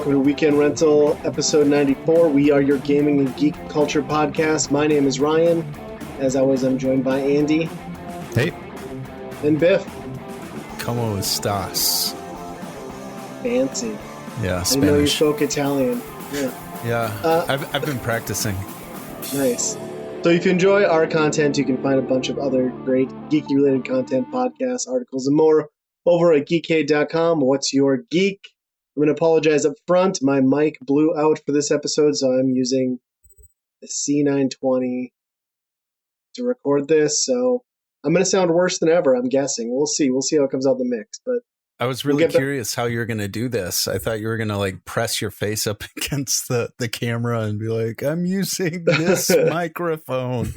welcome to Weekend Rental, episode 94. We are your gaming and geek culture podcast. My name is Ryan. As always, I'm joined by Andy. Hey. And Biff. Como estas? Fancy. Yeah, Spanish. I know you spoke Italian. Yeah, I've been practicing. Nice. So if you enjoy our content, you can find a bunch of other great geeky-related content, podcasts, articles, and more over at geekade.com. What's your geek? I'm going to apologize up front. My mic blew out for this episode, so I'm using the C920 to record this. So I'm going to sound worse than ever, I'm guessing. We'll see. We'll see how it comes out in the mix. But I was really curious how you're going to do this. I thought you were going to like press your face up against the camera and be like, I'm using this microphone.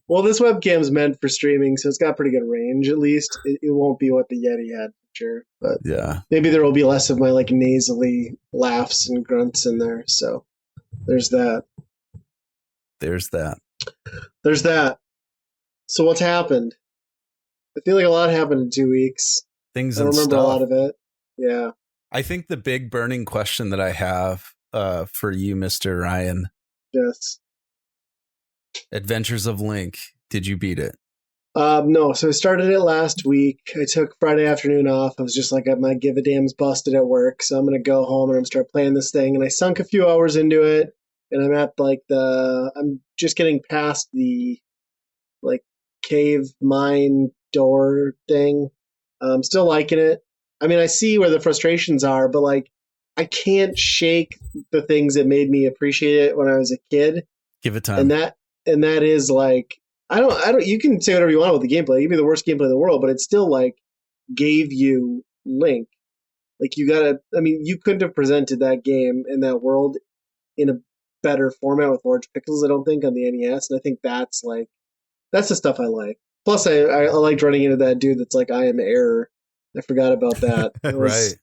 Well, this webcam's meant for streaming, so it's got pretty good range, at least. It won't be what the Yeti had, for sure. But yeah, maybe there will be less of my like nasally laughs and grunts in there. So there's that. There's that. So what's happened? I feel like a lot happened in 2 weeks. Things I and remember stuff. A lot of it. Yeah. I think the big burning question that I have for you, Mr. Ryan. Yes. Adventures of Link. Did you beat it? No. So I started it last week. I took Friday afternoon off. I was just like, my give a damn's busted at work. So I'm going to go home and I'm going to start playing this thing. And I sunk a few hours into it. And I'm at like I'm just getting past the like cave mine door thing. I'm still liking it. I mean, I see where the frustrations are, but like, I can't shake the things that made me appreciate it when I was a kid. Give it time. And that is like, I don't, you can say whatever you want with the gameplay. It could be the worst gameplay in the world, but it still like gave you Link. Like you couldn't have presented that game in that world in a better format with large pixels, I don't think, on the NES. And I think that's the stuff I like. Plus, I liked running into that dude that's like, I am error. I forgot about that. Right.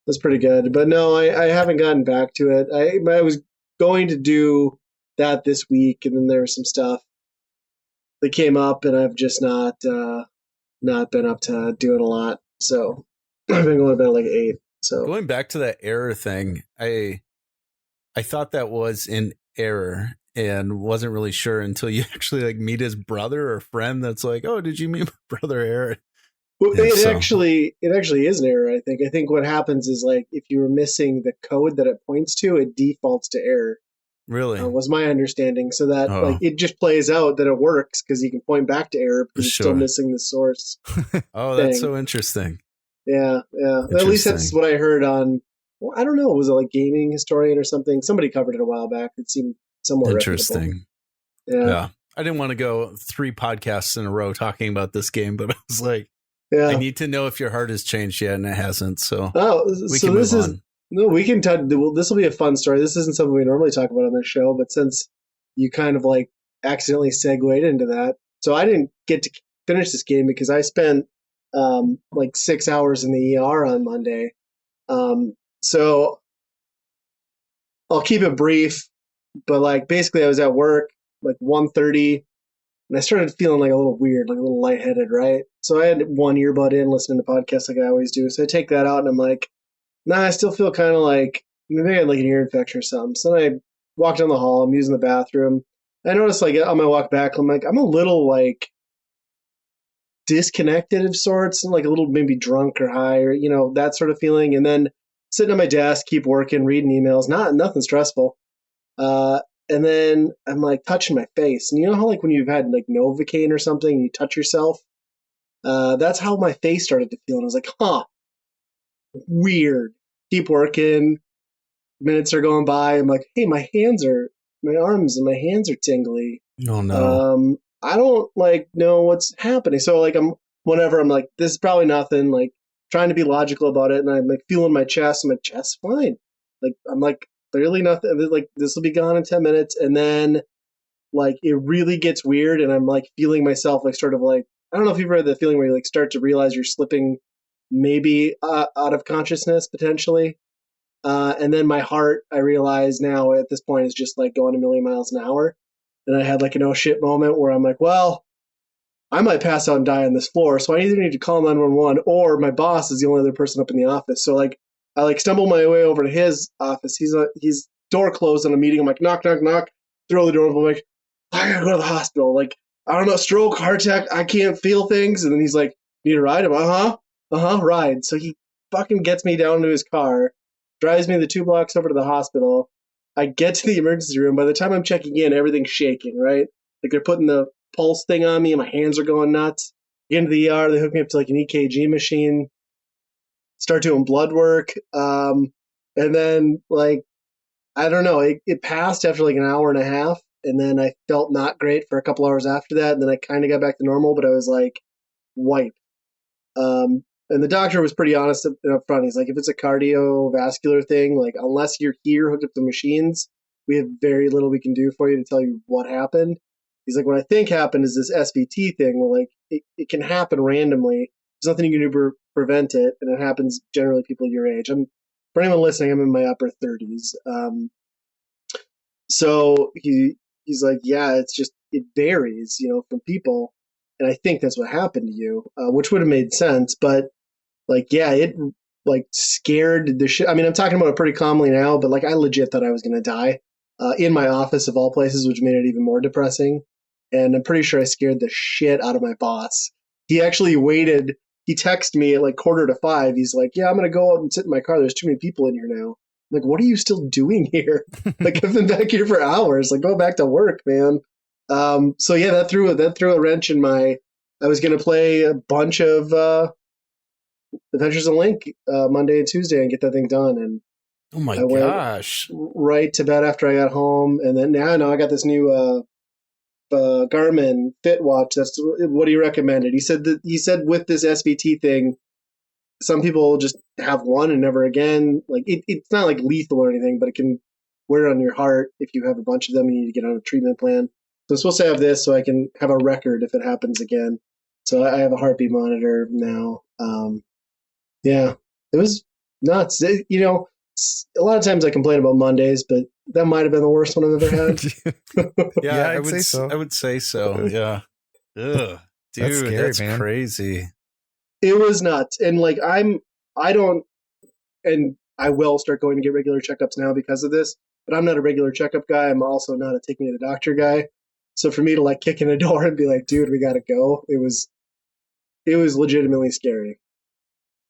That's pretty good. But no, I haven't gotten back to it. I was going to do that this week, and then there was some stuff that came up, and I've just not been up to doing a lot. So I've been going to bed at like 8. So going back to that error thing, I thought that was in error. And wasn't really sure until you actually like meet his brother or friend that's like, oh, did you meet my brother Aaron? Well, it actually is an error, I think. I think what happens is like if you were missing the code that it points to, it defaults to error. Really? Was my understanding. So that like it just plays out that it works because you can point back to error because it's still missing the source. Oh, that's so interesting. Yeah. At least that's what I heard on, well, I don't know, was it like Gaming Historian or something? Somebody covered it a while back. It seemed somewhat interesting. Yeah. I didn't want to go 3 podcasts in a row talking about this game, but I was like, I need to know if your heart has changed yet, and it hasn't. So we can move on. No, we can talk. This will be a fun story. This isn't something we normally talk about on the show, but since you kind of like accidentally segued into that, so I didn't get to finish this game because I spent like 6 hours in the ER on Monday. So I'll keep it brief. But like basically I was at work like 1:30 and I started feeling like a little weird, like a little lightheaded, right? So I had one earbud in listening to podcasts like I always do. So I take that out and I'm like, nah, I still feel kind of like maybe I had like an ear infection or something. So then I walked down the hall, I'm using the bathroom. I noticed like on my walk back, I'm like, I'm a little like disconnected of sorts and like a little maybe drunk or high or, that sort of feeling. And then sitting at my desk, keep working, reading emails, nothing stressful. And then I'm like touching my face. And you know how like when you've had like Novocaine or something and you touch yourself? That's how my face started to feel. And I was like, weird. Keep working. Minutes are going by. I'm like, hey, my arms and my hands are tingly. Oh no. I don't like know what's happening. So like I'm like, this is probably nothing, like trying to be logical about it. And I'm like feeling my chest. My chest's fine. Like I'm like, clearly nothing, like this will be gone in 10 minutes. And then like it really gets weird and I'm like feeling myself like sort of like, I don't know if you've heard the feeling where you like start to realize you're slipping maybe out of consciousness potentially. And then my heart, I realize now at this point is just like going a million miles an hour. And I had like an oh shit moment where I'm like, well, I might pass out and die on this floor. So I either need to call 911 or my boss is the only other person up in the office. So like I like stumble my way over to his office. He's door closed on a meeting. I'm like, knock, knock, knock. Throw the door open. I'm like, I gotta go to the hospital. Like, I don't know, stroke, heart attack. I can't feel things. And then he's like, need a ride? I'm ride. So he fucking gets me down to his car, drives me the 2 blocks over to the hospital. I get to the emergency room. By the time I'm checking in, everything's shaking, right? Like they're putting the pulse thing on me and my hands are going nuts. Get into the ER, they hook me up to like an EKG machine, start doing blood work. And then like, I don't know, it passed after like an hour and a half. And then I felt not great for a couple hours after that. And then I kind of got back to normal, but I was like wiped. And the doctor was pretty honest up front. He's like, if it's a cardiovascular thing, like unless you're here hooked up to machines, we have very little we can do for you to tell you what happened. He's like, what I think happened is this SVT thing where like it can happen randomly. There's nothing you can do to prevent it, and it happens generally people your age. For anyone listening, I'm in my upper 30s. So he's like, yeah, it's just it varies, from people, and I think that's what happened to you, which would have made sense, but like, yeah, it like scared the shit. I mean, I'm talking about it pretty calmly now, but like I legit thought I was gonna die in my office of all places, which made it even more depressing. And I'm pretty sure I scared the shit out of my boss. He actually waited. He texted me at like 4:45. He's like, yeah, I'm going to go out and sit in my car. There's too many people in here now. I'm like, what are you still doing here? Like, I've been back here for hours. Like, go back to work, man. So yeah, that threw a wrench in my, I was going to play a bunch of Adventures in Link Monday and Tuesday and get that thing done. And oh my I gosh. went right to bed after I got home. And then now I got this new Garmin Fit watch. That's what he recommended. He said with this SVT thing, some people just have one and never again. Like it's not like lethal or anything, but it can wear on your heart if you have a bunch of them and you need to get on a treatment plan. So I'm supposed to have this so I can have a record if it happens again. So I have a heartbeat monitor now. Yeah, it was nuts. A lot of times I complain about Mondays, but that might have been the worst one I've ever had. Yeah, I would say so. I would say so. Yeah. Ugh, dude, that's scary, man. crazy. It was nuts. And like, I will start going to get regular checkups now because of this, but I'm not a regular checkup guy. I'm also not a take me to the doctor guy. So for me to like kick in the door and be like, dude, we got to go. It was legitimately scary.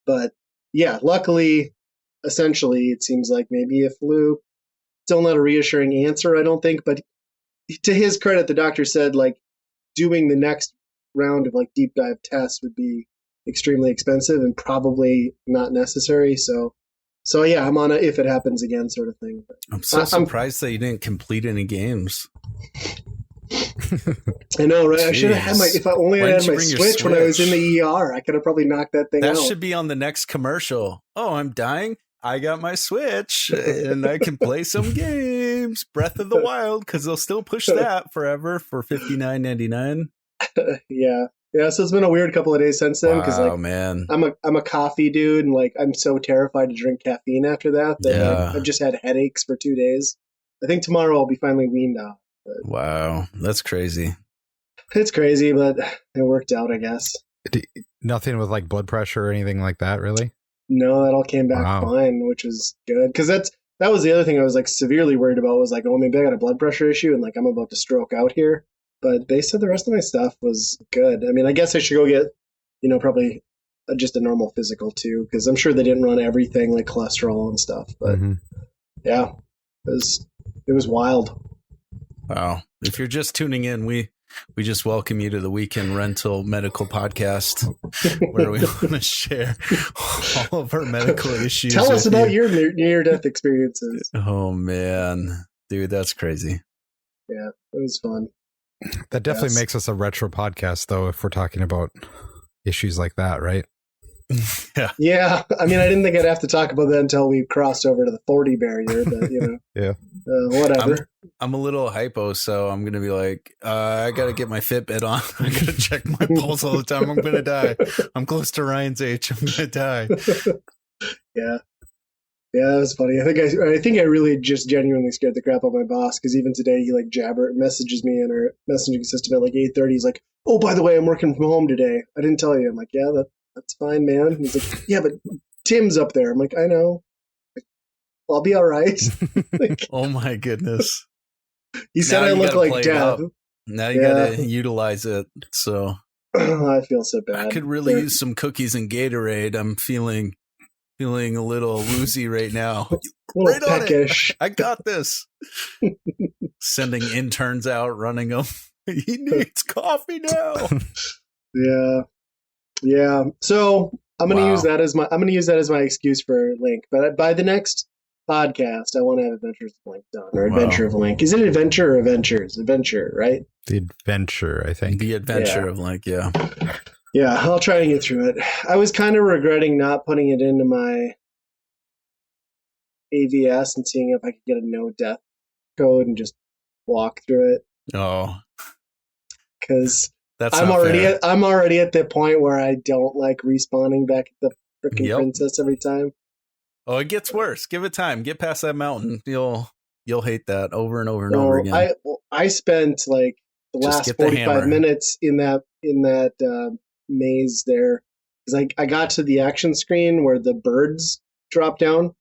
But yeah, luckily, essentially, it seems like maybe a flu. Still not a reassuring answer, I don't think. But to his credit, the doctor said like doing the next round of like deep dive tests would be extremely expensive and probably not necessary. So yeah, I'm on a if it happens again sort of thing. But I'm so surprised that you didn't complete any games. I know, right? Jeez. I should have had if I only had my Switch when I was in the ER, I could have probably knocked that thing out. That should be on the next commercial. Oh, I'm dying. I got my Switch and I can play some games. Breath of the Wild, because they'll still push that forever for $59.99. Yeah. So it's been a weird couple of days since then because like, man, I'm a coffee dude and like I'm so terrified to drink caffeine after that like, I've just had headaches for 2 days. I think tomorrow I'll be finally weaned off. But wow, that's crazy. It's crazy, but it worked out, I guess. Nothing with like blood pressure or anything like that, really? No, that all came back fine, which was good. Because that was the other thing I was like severely worried about was like, oh, maybe I got a blood pressure issue and like I'm about to stroke out here. But they said the rest of my stuff was good. I mean, I guess I should go get, probably just a normal physical too, because I'm sure they didn't run everything like cholesterol and stuff. But yeah, it was wild. Wow. If you're just tuning in, we just welcome you to the Weekend Rental Medical Podcast, where we want to share all of our medical issues. Tell us about your near-death experiences. Oh, man. Dude, that's crazy. Yeah, it was fun. That definitely makes us a retro podcast, though, if we're talking about issues like that, right? Yeah. I mean, I didn't think I'd have to talk about that until we crossed over to the 40 barrier, but, yeah. Whatever. I'm a little hypo, so I'm going to be like, I got to get my Fitbit on. I got to check my pulse all the time. I'm going to die. I'm close to Ryan's age. I'm going to die. Yeah. Yeah, that was funny. I think I really just genuinely scared the crap out of my boss because even today he like messages me in our messaging system at like 8:30. He's like, "Oh, by the way, I'm working from home today. I didn't tell you." I'm like, "Yeah, that's fine, man." He's like, "Yeah, but Tim's up there." I'm like, "I know. I'll be all right. Like, Oh my goodness. he said Now I you look gotta like play it death. up. Now you gotta utilize it. So I feel so bad. I could really use some cookies and Gatorade. I'm feeling a little woozy right now. a little Right on it. peckish. I got this. Sending interns out, running them. He needs coffee now. Yeah. So I'm gonna Wow. use that as my excuse for Link. But by the next podcast, I want to have Adventures of Link done, or Adventure of Link. Is it Adventure or Adventures? Adventure, right? The adventure, I think. The adventure of Link, yeah. Yeah, I'll try and get through it. I was kind of regretting not putting it into my AVS and seeing if I could get a no death code and just walk through it. Oh, because that's I'm already at the point where I don't like respawning back at the freaking princess every time. Oh, it gets worse. Give it time. Get past that mountain. You'll hate that over and over and over again. I spent like the last 45 minutes in that maze there, because I got to the action screen where the birds drop down,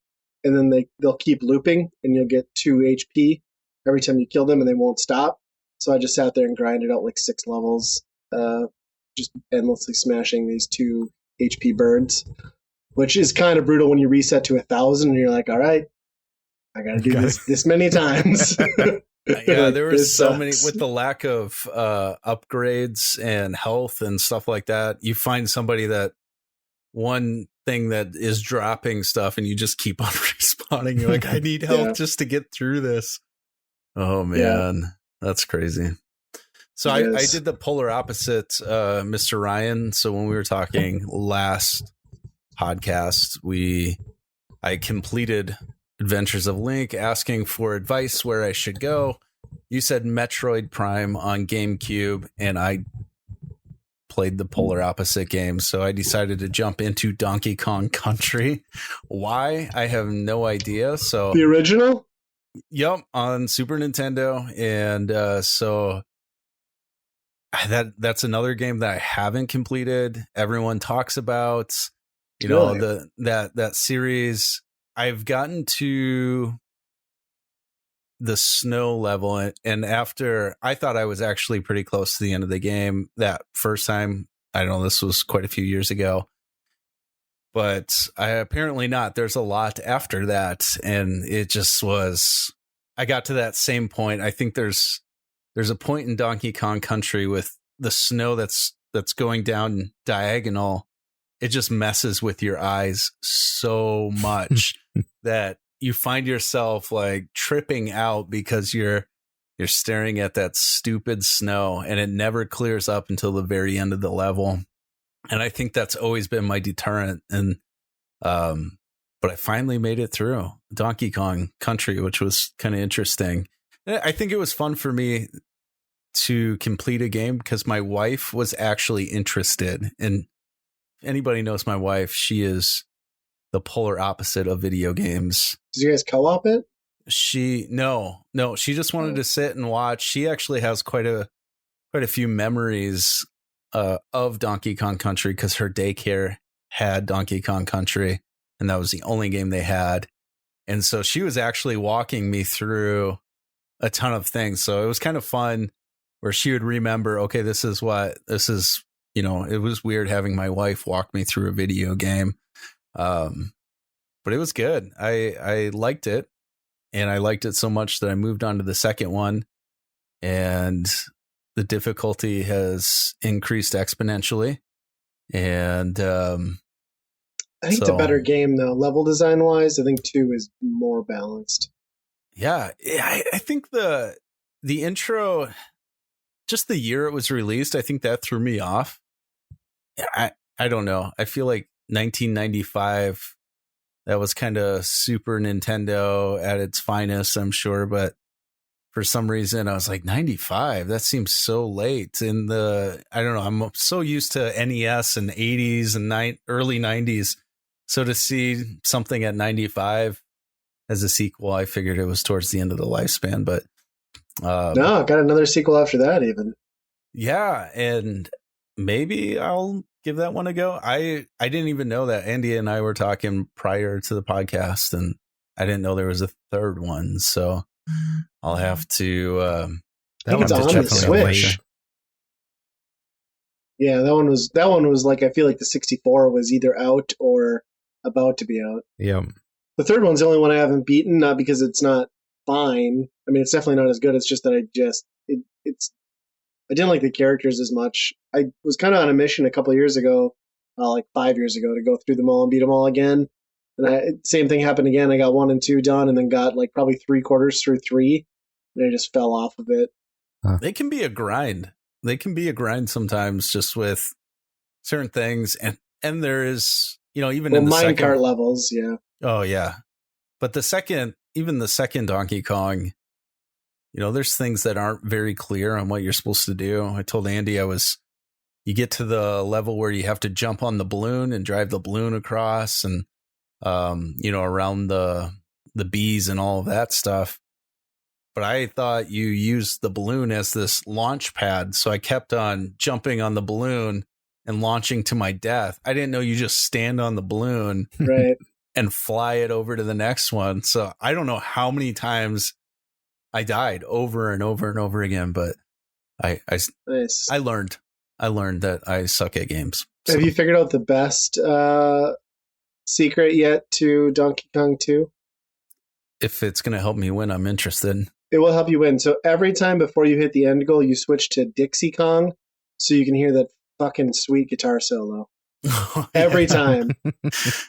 and then they'll keep looping, and you'll get 2 HP every time you kill them, and they won't stop. So I just sat there and grinded out like 6 levels, just endlessly smashing these 2 HP birds, which is kind of brutal when you reset to 1,000 and you're like, all right, I got to do this many times. Yeah, there were so many with the lack of upgrades and health and stuff like that. You find somebody that one thing that is dropping stuff and you just keep on respawning. You're like, I need help just to get through this. Oh man, that's crazy. So I did the polar opposite, Mr. Ryan. So when we were talking last podcast, I completed Adventures of Link, asking for advice where I should go. You said Metroid Prime on GameCube, and I played the polar opposite game. So I decided to jump into Donkey Kong Country. Why? I have no idea. So the original? Yep, on Super Nintendo. And so that's another game that I haven't completed. Everyone talks about, that series. I've gotten to the snow level, and after I thought I was actually pretty close to the end of the game that first time. I don't know, this was quite a few years ago, but apparently not. There's a lot after that, and it just was. I got to that same point. I think there's a point in Donkey Kong Country with the snow that's going down diagonal. It just messes with your eyes so much that you find yourself like tripping out because you're staring at that stupid snow, and it never clears up until the very end of the level. And I think that's always been my deterrent. And but I finally made it through Donkey Kong Country, which was kind of interesting. I think it was fun for me to complete a game because my wife was actually interested. And anybody knows my wife, she is the polar opposite of video games. Did you guys co-op it? No, she just wanted to sit and watch. She actually has quite a few memories of Donkey Kong Country because her daycare had Donkey Kong Country, and that was the only game they had. And so she was actually walking me through a ton of things. So it was kind of fun where she would remember, okay, it was weird having my wife walk me through a video game. But it was good. I liked it, and I liked it so much that I moved on to the second one, and the difficulty has increased exponentially. And I think it's a better game though, level design wise. I think 2 is more balanced. Yeah, I think the intro, just the year it was released, I think that threw me off. I don't know. I feel like 1995, that was kind of Super Nintendo at its finest, I'm sure. But for some reason, I was like, 95? That seems so late. I don't know. I'm so used to NES and 80s and early 90s. So to see something at 95 as a sequel, I figured it was towards the end of the lifespan. But no, got another sequel after that even. Yeah, and maybe I'll give that one a go. I didn't even know that. Andy and I were talking prior to the podcast, and I didn't know there was a third one, so I'll have to. I think it's on the Switch. Yeah, that one was like, I feel like the 64 was either out or about to be out. Yeah. The third one's the only one I haven't beaten, not because it's not fine. I mean, it's definitely not as good. It's just that I didn't like the characters as much. I was kind of on a mission a couple of years ago, like 5 years ago, to go through them all and beat them all again. And same thing happened again. I got 1 and 2 done, and then got like probably 3/4 through 3, and I just fell off of it. They can be a grind. They can be a grind sometimes, just with certain things, and there is, even in the minecart levels, yeah. Oh yeah, but the second Donkey Kong, there's things that aren't very clear on what you're supposed to do. I told Andy you get to the level where you have to jump on the balloon and drive the balloon across, and around the bees and all of that stuff. But I thought you used the balloon as this launch pad, so I kept on jumping on the balloon and launching to my death. I didn't know you just stand on the balloon right, and fly it over to the next one. So I don't know how many times I died over and over and over again, but I learned that I suck at games. So. Have you figured out the best secret yet to Donkey Kong 2? If it's going to help me win, I'm interested. It will help you win. So every time before you hit the end goal, you switch to Dixie Kong so you can hear that fucking sweet guitar solo. Every time.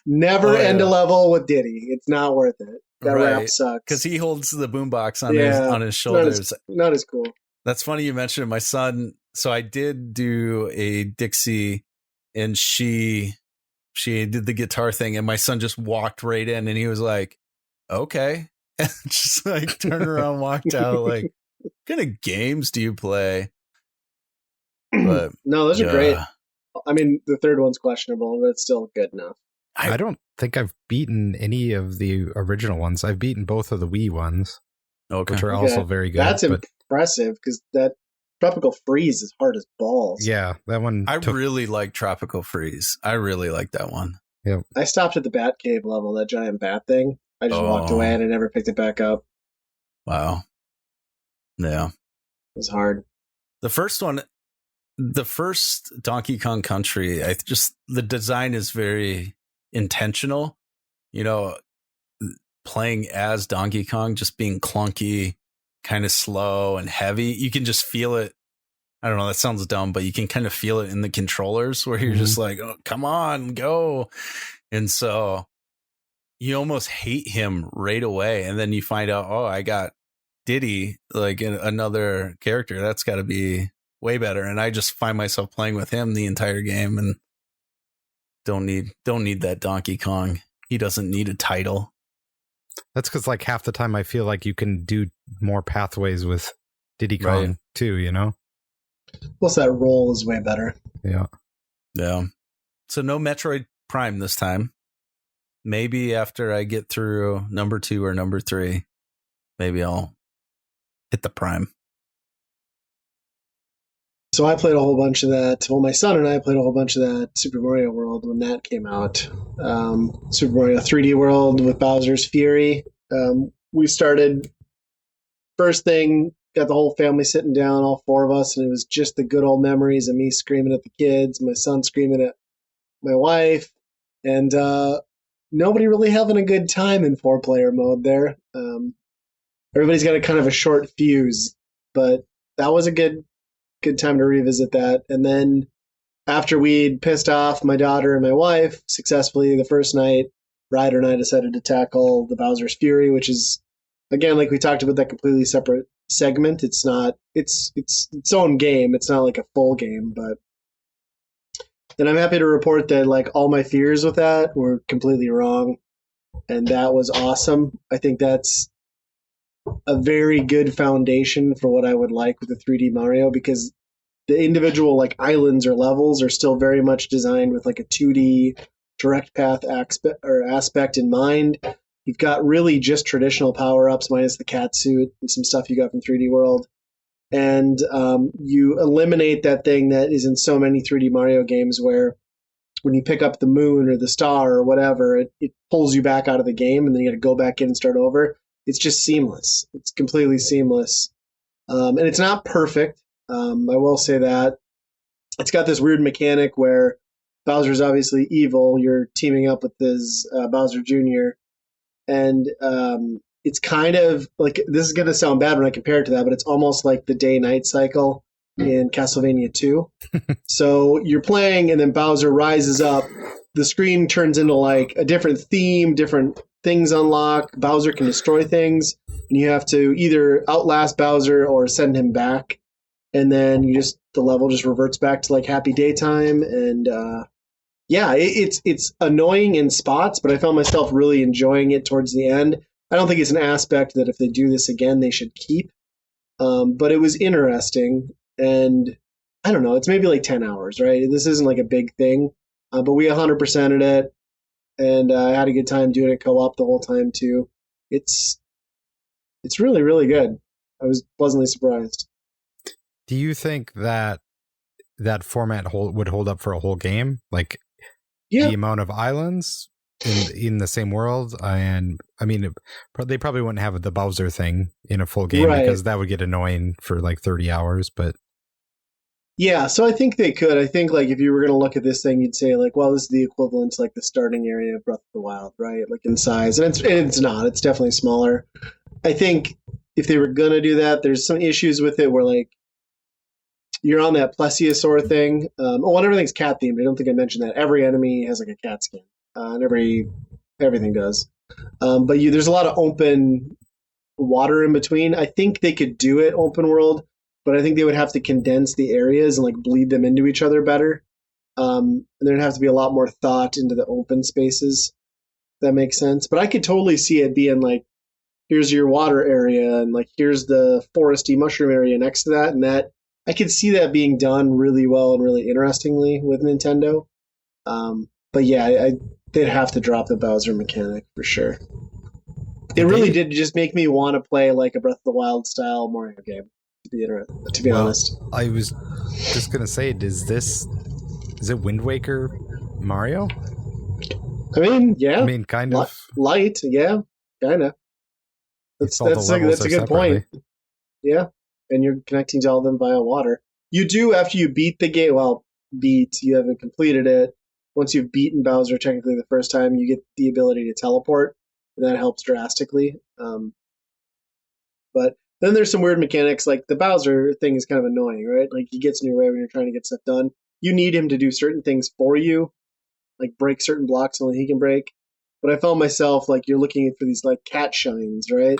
Never end a level with Diddy. It's not worth it. That rap sucks. Because he holds the boombox on his shoulders. Not as cool. That's funny you mentioned my son. So I did do a Dixie, and she did the guitar thing, and my son just walked right in, and he was like, okay. And just like turned around, walked out. Like, what kind of games do you play? But no, those are great. I mean, the third one's questionable, but it's still good enough. I don't think I've beaten any of the original ones. I've beaten both of the Wii ones, which are also very good. That's impressive, because that Tropical Freeze is hard as balls. Yeah, that one. I really like Tropical Freeze. I really like that one. Yeah, I stopped at the Bat Cave level, that giant bat thing. I just walked away and I never picked it back up. Wow. Yeah. It was hard. The first Donkey Kong Country, the design is very intentional. Playing as Donkey Kong, just being clunky, kind of slow and heavy. You can just feel it. I don't know, that sounds dumb, but you can kind of feel it in the controllers where you're just like, oh, come on, go. And so you almost hate him right away. And then you find out, oh, I got Diddy, like another character. That's got to be way better. And I just find myself playing with him the entire game, and don't need that Donkey Kong. He doesn't need a title. That's because like half the time I feel like you can do more pathways with Diddy Kong too, Plus that roll is way better. Yeah. Yeah. So no Metroid Prime this time. Maybe after I get through number 2 or number 3, maybe I'll hit the Prime. So I played a whole bunch of that. Well, my son and I played a whole bunch of that Super Mario World when that came out. Super Mario 3D World with Bowser's Fury. We started, first thing, got the whole family sitting down, all 4 of us, and it was just the good old memories of me screaming at the kids, my son screaming at my wife, and nobody really having a good time in 4-player mode there. Everybody's got a kind of a short fuse, but that was a good time to revisit that. And then after we'd pissed off my daughter and my wife successfully the first night, Ryder and I decided to tackle the Bowser's Fury, which is, again, like we talked about, that completely separate segment. It's not, it's its own game. It's not like a full game, but and I'm happy to report that like all my fears with that were completely wrong, and that was awesome. I think that's a very good foundation for what I would like with the 3D Mario, because the individual like islands or levels are still very much designed with like a 2D direct path aspect in mind. You've got really just traditional power-ups minus the cat suit and some stuff you got from 3D World. And you eliminate that thing that is in so many 3D Mario games where when you pick up the moon or the star or whatever, it pulls you back out of the game, and then you got to go back in and start over. It's just seamless. It's completely seamless. And it's not perfect. I will say that. It's got this weird mechanic where Bowser's obviously evil. You're teaming up with his Bowser Jr., and it's kind of like, this is going to sound bad when I compare it to that, but it's almost like the day-night cycle in Castlevania 2. So you're playing, and then Bowser rises up. The screen turns into like a different theme, different things unlock. Bowser can destroy things, and you have to either outlast Bowser or send him back. And then the level just reverts back to like happy daytime. And it's annoying in spots, but I found myself really enjoying it towards the end. I don't think it's an aspect that if they do this again, they should keep. But it was interesting. And I don't know, it's maybe like 10 hours, right? This isn't like a big thing. But we 100%ed it. And I had a good time doing it co-op the whole time too. It's really, really good. I was pleasantly surprised. Do you think that format would hold up for a whole game? Like the amount of islands in the same world? And I mean, they probably wouldn't have the Bowser thing in a full game, right, because that would get annoying for like 30 hours. But yeah, so I think they could. I think like if you were going to look at this thing, you'd say like, well, this is the equivalent to like the starting area of Breath of the Wild, right? Like in size. And it's not. It's definitely smaller. I think if they were going to do that, there's some issues with it where like, you're on that plesiosaur thing. And everything's cat themed. I don't think I mentioned that. Every enemy has like a cat skin, and everything does. But there's a lot of open water in between. I think they could do it open world, but I think they would have to condense the areas and like bleed them into each other better. And there'd have to be a lot more thought into the open spaces. If that makes sense. But I could totally see it being like, here's your water area, and like here's the foresty mushroom area next to that, and that. I could see that being done really well and really interestingly with Nintendo. But yeah, they'd have to drop the Bowser mechanic for sure. It really did just make me want to play like a Breath of the Wild style Mario game, to be honest. I was just going to say, is it Wind Waker Mario? I mean, yeah. I mean, kind of. Light, yeah, kind of. That's a good point. Yeah. And you're connecting to all of them via water. You do, after you beat the game, you haven't completed it. Once you've beaten Bowser technically the first time, you get the ability to teleport, and that helps drastically. But then there's some weird mechanics, like the Bowser thing is kind of annoying, right? Like he gets in your way when you're trying to get stuff done. You need him to do certain things for you, like break certain blocks only he can break. But I found myself, like, you're looking for these like cat shines, right?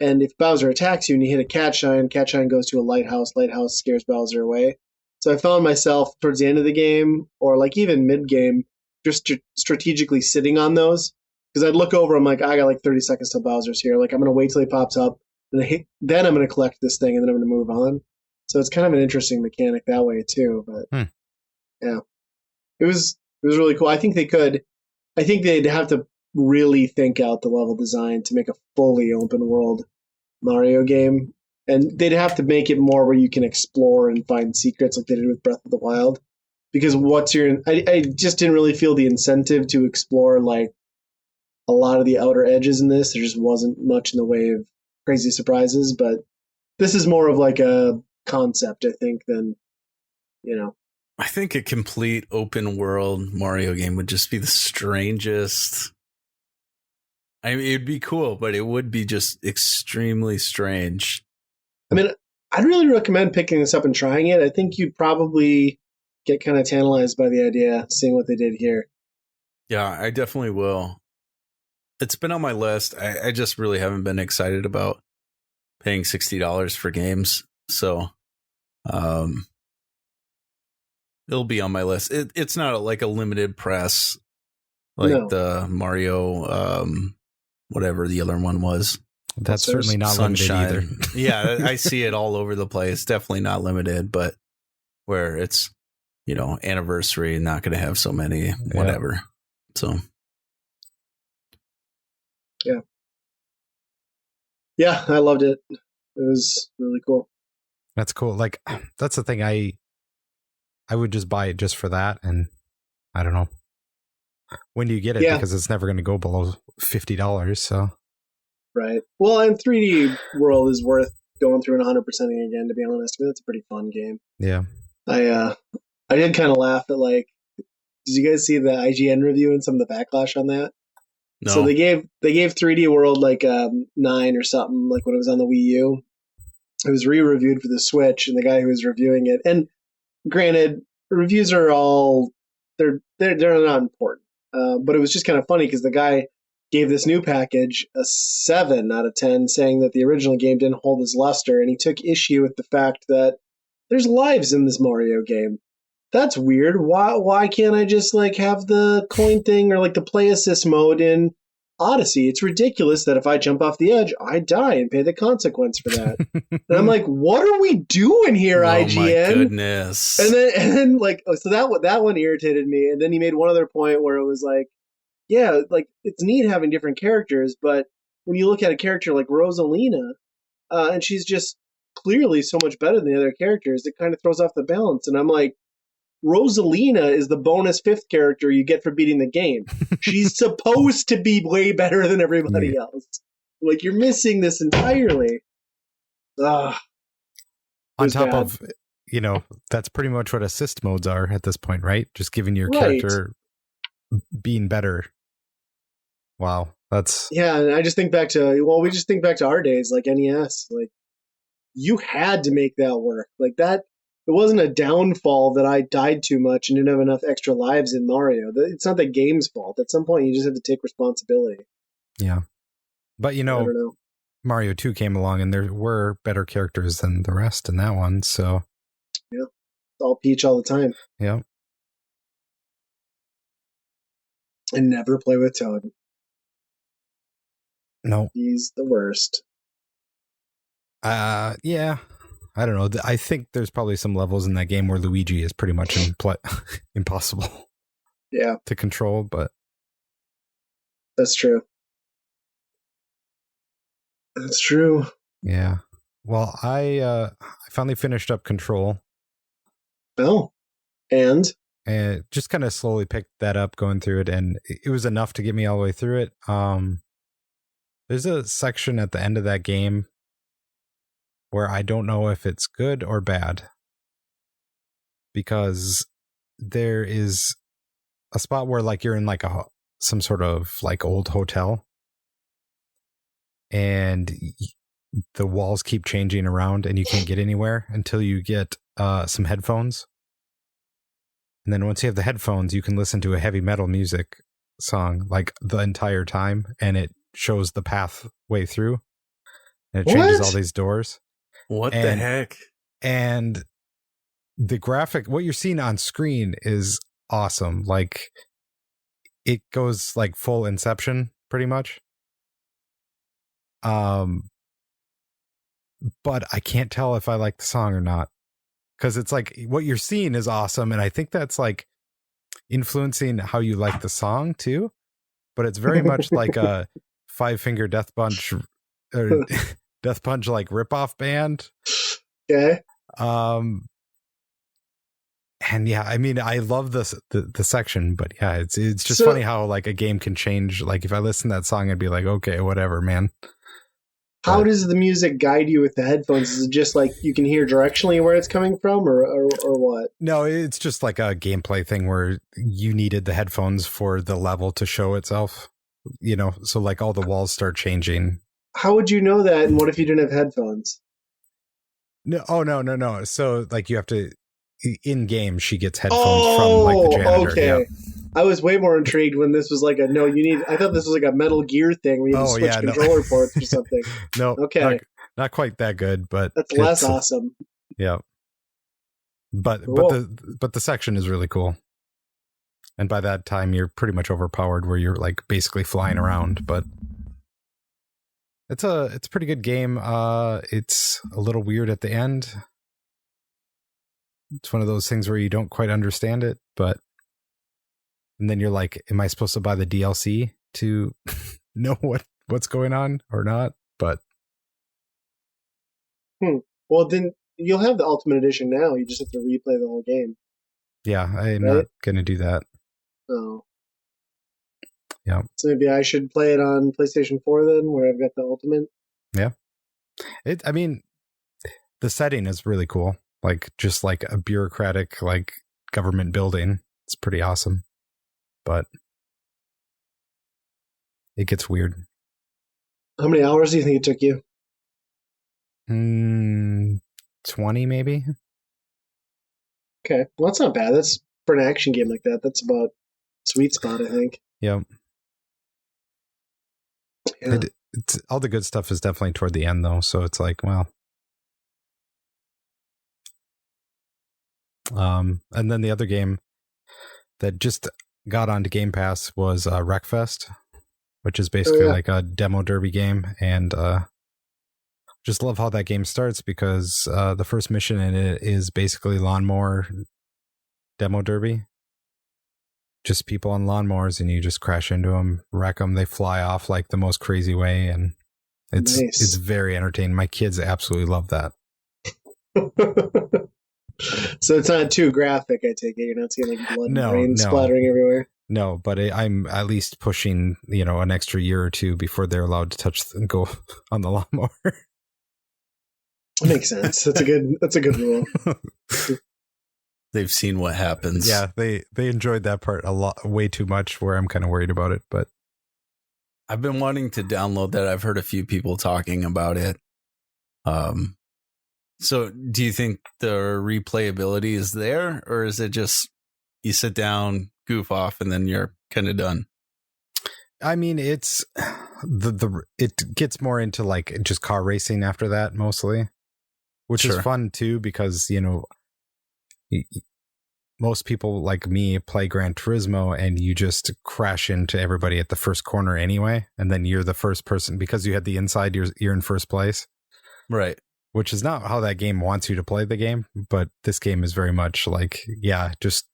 And if Bowser attacks you and you hit a cat shine goes to a lighthouse. Lighthouse scares Bowser away. So I found myself towards the end of the game, or like even mid-game, just strategically sitting on those. Because I'd look over, I'm like, I got like 30 seconds till Bowser's here. Like, I'm going to wait till he pops up, and then I'm going to collect this thing, and then I'm going to move on. So it's kind of an interesting mechanic that way, too. But yeah, it was really cool. I think they'd have to really think out the level design to make a fully open world Mario game, and they'd have to make it more where you can explore and find secrets like they did with Breath of the Wild, because I just didn't really feel the incentive to explore like a lot of the outer edges in this. There just wasn't much in the way of crazy surprises, but this is more of like a concept, I think, than I think a complete open world Mario game would just be the strangest. I mean, it'd be cool, but it would be just extremely strange. I mean, I'd really recommend picking this up and trying it. I think you'd probably get kind of tantalized by the idea, seeing what they did here. Yeah, I definitely will. It's been on my list. I just really haven't been excited about paying $60 for games. So it'll be on my list. It's not like a limited press like the Mario whatever the other one was. That's certainly not Sunshine. Limited either. Yeah, I see it all over the place. Definitely not limited, but where it's, anniversary, not going to have so many, whatever. Yeah. So. Yeah. Yeah, I loved it. It was really cool. That's cool. Like, that's the thing. I would just buy it just for that. And I don't know. When do you get it? Yeah. Because it's never going to go below $50. So. Right. Well, and 3D World is worth going through and 100%ing again, to be honest. I mean, that's a pretty fun game. Yeah. I did kind of laugh at, like, did you guys see the IGN review and some of the backlash on that? No. So they gave 3D World like 9 or something, like when it was on the Wii U. It was re-reviewed for the Switch, and the guy who was reviewing it, and granted, reviews are all they're not important, but it was just kind of funny because the guy gave this new package a 7 out of 10, saying that the original game didn't hold his luster, and he took issue with the fact that there's lives in this Mario game. That's weird. Why can't I just like have the coin thing or like the play assist mode in Odyssey? It's ridiculous that if I jump off the edge, I die and pay the consequence for that. And I'm like, what are we doing here, IGN? Oh my goodness. And then like, so that one irritated me. And then he made one other point where it was like, yeah, like it's neat having different characters, but when you look at a character like Rosalina, and she's just clearly so much better than the other characters, it kind of throws off the balance. And I'm like, Rosalina is the bonus 5th character you get for beating the game. She's supposed to be way better than everybody else. Like, you're missing this entirely. On top of, that's pretty much what assist modes are at this point, right? Just giving your character being better. Wow. That's... Yeah, and I just think back to, we just think back to our days, like NES. Like, you had to make that work. Like, that... It wasn't a downfall that I died too much and didn't have enough extra lives in Mario. It's not the game's fault. At some point, you just have to take responsibility. Yeah. But, I don't know. Mario 2 came along and there were better characters than the rest in that one, so... Yeah. It's all Peach all the time. Yeah. And never play with Toad. No. He's the worst. Yeah. I don't know. I think there's probably some levels in that game where Luigi is pretty much impossible. Yeah. To control, but that's true. That's true. Yeah. Well, I finally finished up Control. Oh. And just kind of slowly picked that up going through it, and it was enough to get me all the way through it. There's a section at the end of that game where I don't know if it's good or bad, because there is a spot where like you're in like some sort of like old hotel, and the walls keep changing around and you can't get anywhere until you get some headphones. And then once you have the headphones, you can listen to a heavy metal music song like the entire time, and it shows the pathway through, and it changes all these doors. What the heck? And the graphic, what you're seeing on screen is awesome. Like, it goes like full Inception pretty much. But I can't tell if I like the song or not, because it's like what you're seeing is awesome, and I think that's like influencing how you like the song too. But it's very much like a Five Finger Death Punch or Death Punch like ripoff band. Okay. And yeah, I mean, I love the section, but yeah, it's just funny how like a game can change. Like if I listen to that song, I'd be like, okay, whatever, man. How does the music guide you with the headphones? Is it just like you can hear directionally where it's coming from, or what? No, it's just like a gameplay thing where you needed the headphones for the level to show itself. So like all the walls start changing. How would you know that? And what if you didn't have headphones? No, no. So like you have to in game. She gets headphones from like the janitor. Okay. Yep. I was way more intrigued when this was like I thought this was like a Metal Gear thing where you switch controller ports or something. No, okay, not quite that good, but that's less awesome. Yeah, but cool. but the section is really cool, and by that time you're pretty much overpowered, where you're like basically flying around. But it's a pretty good game. It's a little weird at the end. It's one of those things where you don't quite understand it, but. And then you're like, am I supposed to buy the DLC to know what's going on or not? But well, then you'll have the Ultimate Edition now. You just have to replay the whole game. Yeah, I'm not going to do that. Oh. Yeah. So maybe I should play it on PlayStation 4 then, where I've got the Ultimate. Yeah. I mean, the setting is really cool. Like, just like a bureaucratic, like, government building. It's pretty awesome. But it gets weird. How many hours do you think it took you? 20 maybe. Okay. Well, that's not bad. That's for an action game like that. That's about sweet spot, I think. Yep. Yeah. It's all the good stuff is definitely toward the end, though. So it's like, well. And then the other game that just got onto Game Pass was Wreckfest, which is basically like a demo derby game. And just love how that game starts because the first mission in it is basically lawnmower demo derby. Just people on lawnmowers, and you just crash into them, wreck them. They fly off like the most crazy way, and it's very entertaining. My kids absolutely love that. So it's not too graphic, I take it. You're not seeing like blood and brain splattering everywhere. No, but I'm at least pushing, an extra year or two before they're allowed to touch and go on the lawnmower. Makes sense. That's a good rule. They've seen what happens. Yeah, they enjoyed that part a lot, way too much, where I'm kind of worried about it. But I've been wanting to download that. I've heard a few people talking about it. So do you think the replayability is there, or is it just you sit down, goof off, and then you're kind of done? I mean, it's it gets more into like just car racing after that mostly, which is fun too because most people like me play Gran Turismo and you just crash into everybody at the first corner anyway, and then you're the first person because you had the inside. You're in first place, right? Which is not how that game wants you to play the game, but this game is very much like, just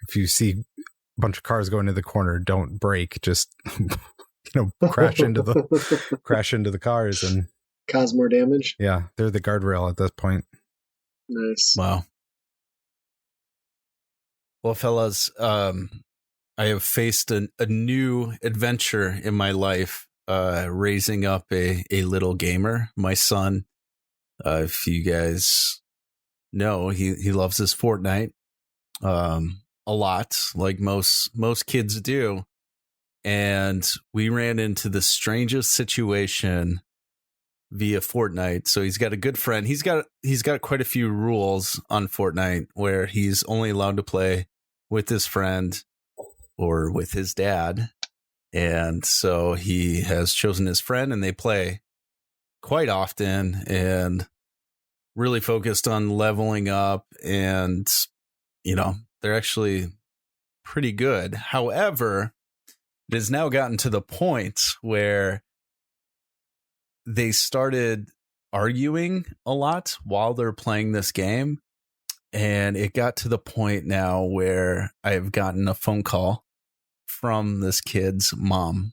if you see a bunch of cars go into the corner, don't brake, just crash into the cars and cause more damage. Yeah, they're the guardrail at this point. Nice. Wow. Well, fellas, I have faced a new adventure in my life, raising up a little gamer. My son, if you guys know, he loves his Fortnite a lot, like most kids do. And we ran into the strangest situation via Fortnite. So he's got a good friend. He's got quite a few rules on Fortnite where he's only allowed to play with his friend or with his dad. And so he has chosen his friend, and they play quite often and really focused on leveling up, and they're actually pretty good. However, it has now gotten to the point where they started arguing a lot while they're playing this game, and it got to the point now where I've gotten a phone call from this kid's mom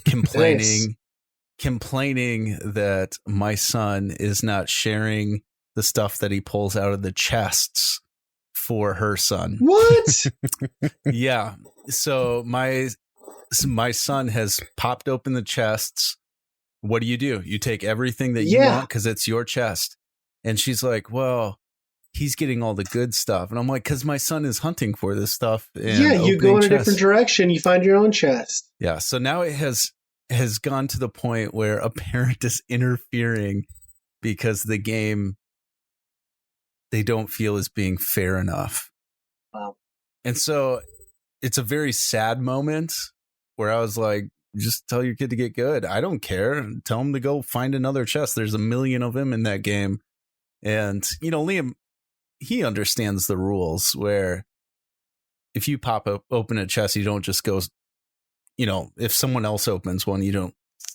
complaining that my son is not sharing the stuff that he pulls out of the chests for her son. What? Yeah. So my son has popped open the chests. What do? You take everything that you want because it's your chest. And she's like, well, he's getting all the good stuff. And I'm like, because my son is hunting for this stuff. And you go in a different direction. You find your own chest. Yeah. So now it has gone to the point where a parent is interfering because the game they don't feel is being fair enough. Wow. And so it's a very sad moment where I was like, just tell your kid to get good. I don't care. Tell him to go find another chest. There's a million of them in that game. And, Liam, he understands the rules where if you pop open a chest, you don't just go, if someone else opens one, you don't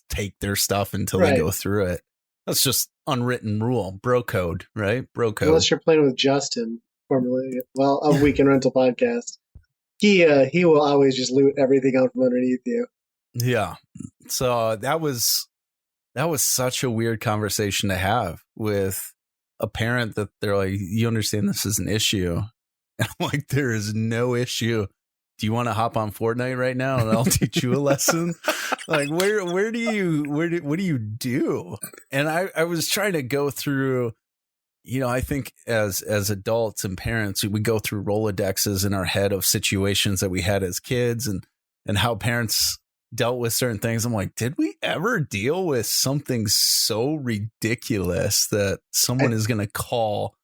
take their stuff until they go through it. That's just unwritten rule, bro code, right? Bro code. Unless you're playing with Justin, formerly, of Weekend Rental Podcast. He will always just loot everything out from underneath you. Yeah. So that was such a weird conversation to have with a parent that they're like, you understand this is an issue. And I'm like, there is no issue do you want to hop on Fortnite right now and I'll teach you a lesson? Like, what do you do? And I was trying to go through, I think as adults and parents, we go through Rolodexes in our head of situations that we had as kids and how parents dealt with certain things. I'm like, did we ever deal with something so ridiculous that someone is going to call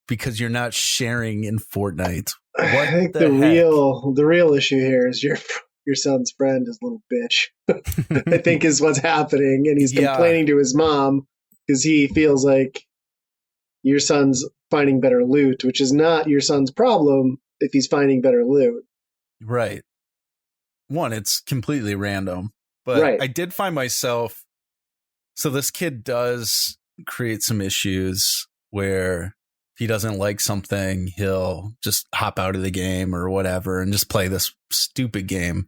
because you're not sharing in Fortnite? I think the real issue here is your son's friend is a little bitch. I think is what's happening, and he's complaining to his mom because he feels like your son's finding better loot, which is not your son's problem if he's finding better loot. Right. One, it's completely random, but I did find myself. So this kid does create some issues where if he doesn't like something, he'll just hop out of the game or whatever and just play this stupid game.